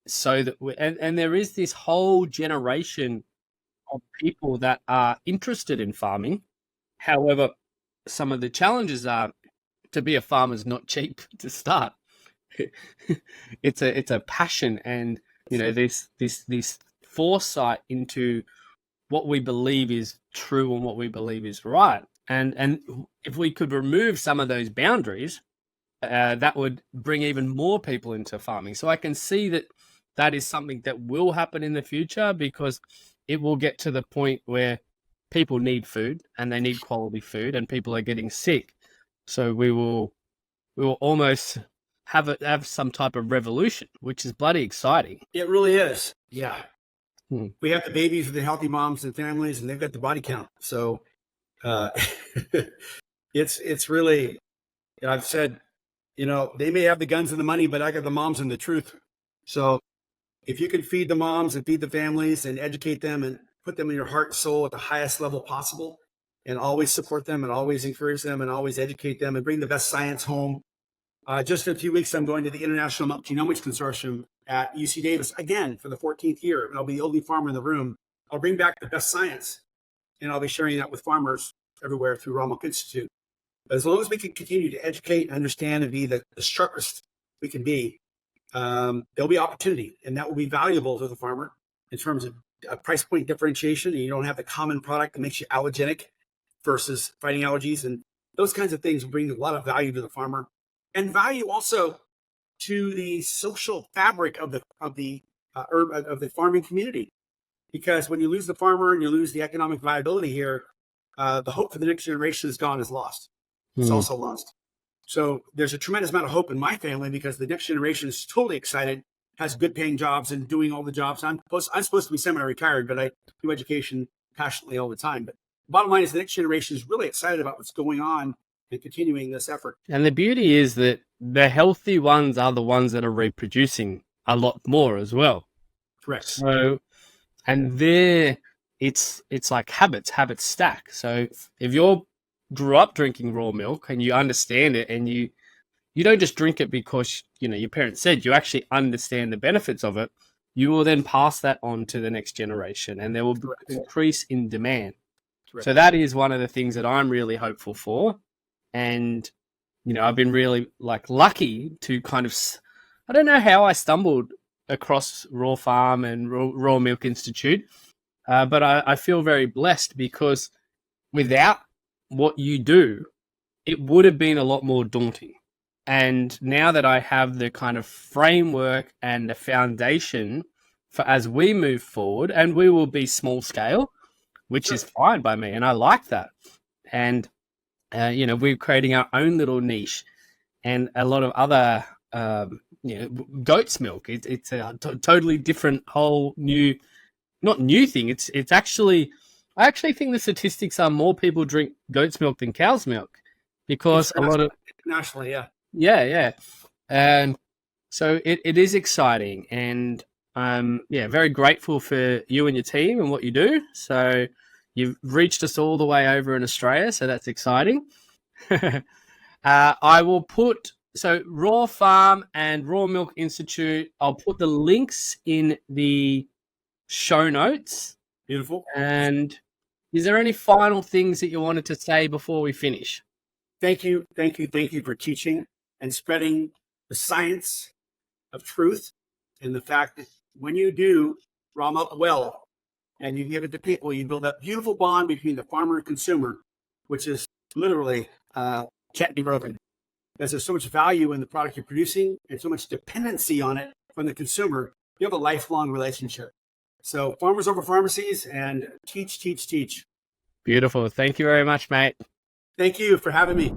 so that and there is this whole generation of people that are interested in farming. However, some of the challenges are, to be a farmer is not cheap to start. It's a passion, and this foresight into what we believe is true and what we believe is right. And if we could remove some of those boundaries, that would bring even more people into farming. So I can see that is something that will happen in the future, because it will get to the point where people need food, and they need quality food, and people are getting sick. So we will almost have some type of revolution, which is bloody exciting. It really is. Yeah. Hmm. We have the babies with the healthy moms and families, and they've got the body count. So it's really, I've said, they may have the guns and the money, but I got the moms and the truth. So if you can feed the moms and feed the families and educate them and put them in your heart and soul at the highest level possible, and always support them and always encourage them and always educate them and bring the best science home. Just in a few weeks, I'm going to the International Milk Genomics Consortium at UC Davis again for the 14th year. And I'll be the only farmer in the room. I'll bring back the best science, and I'll be sharing that with farmers everywhere through Raw Milk Institute. But as long as we can continue to educate and understand and be the sharpest we can be, there'll be opportunity, and that will be valuable to the farmer in terms of price point differentiation. And you don't have the common product that makes you allergenic versus fighting allergies, and those kinds of things will bring a lot of value to the farmer, and value also to the social fabric of the farming community. Because when you lose the farmer and you lose the economic viability here, the hope for the next generation is gone, is lost. It's also lost. So there's a tremendous amount of hope in my family, because the next generation is totally excited, has good paying jobs and doing all the jobs. I'm supposed to be semi-retired, but I do education passionately all the time. But the bottom line is the next generation is really excited about what's going on and continuing this effort. And the beauty is that the healthy ones are the ones that are reproducing a lot more as well. Correct. So, and there, it's like habits stack. So if you grew up drinking raw milk and you understand it, and you don't just drink it because your parents said, you actually understand the benefits of it, you will then pass that on to the next generation, and there will be an increase in demand. Correct. So that is one of the things that I'm really hopeful for. And I've been really lucky to kind of, I don't know how I stumbled across Raw Farm and Raw Milk Institute, but I feel very blessed, because without what you do, it would have been a lot more daunting. And now that I have the kind of framework and the foundation for as we move forward, and we will be small scale, which is fine by me, and I like that. And we're creating our own little niche, and a lot of other goat's milk. It's a totally different, whole new, not new thing. It's actually, I actually think the statistics are more people drink goat's milk than cow's milk, because a lot of nationally, yeah, and So it is exciting, and very grateful for you and your team and what you do. So you've reached us all the way over in Australia, so that's exciting. I will put Raw Farm and Raw Milk Institute. I'll put the links in the show notes. Beautiful. And is there any final things that you wanted to say before we finish? Thank you for teaching and spreading the science of truth, and the fact that when you do raw milk well and you give it to people, you build that beautiful bond between the farmer and consumer, which is literally can't be broken. There's so much value in the product you're producing and so much dependency on it from the consumer. You have a lifelong relationship. So farmers over pharmacies, and teach. Beautiful. Thank you very much, mate. Thank you for having me.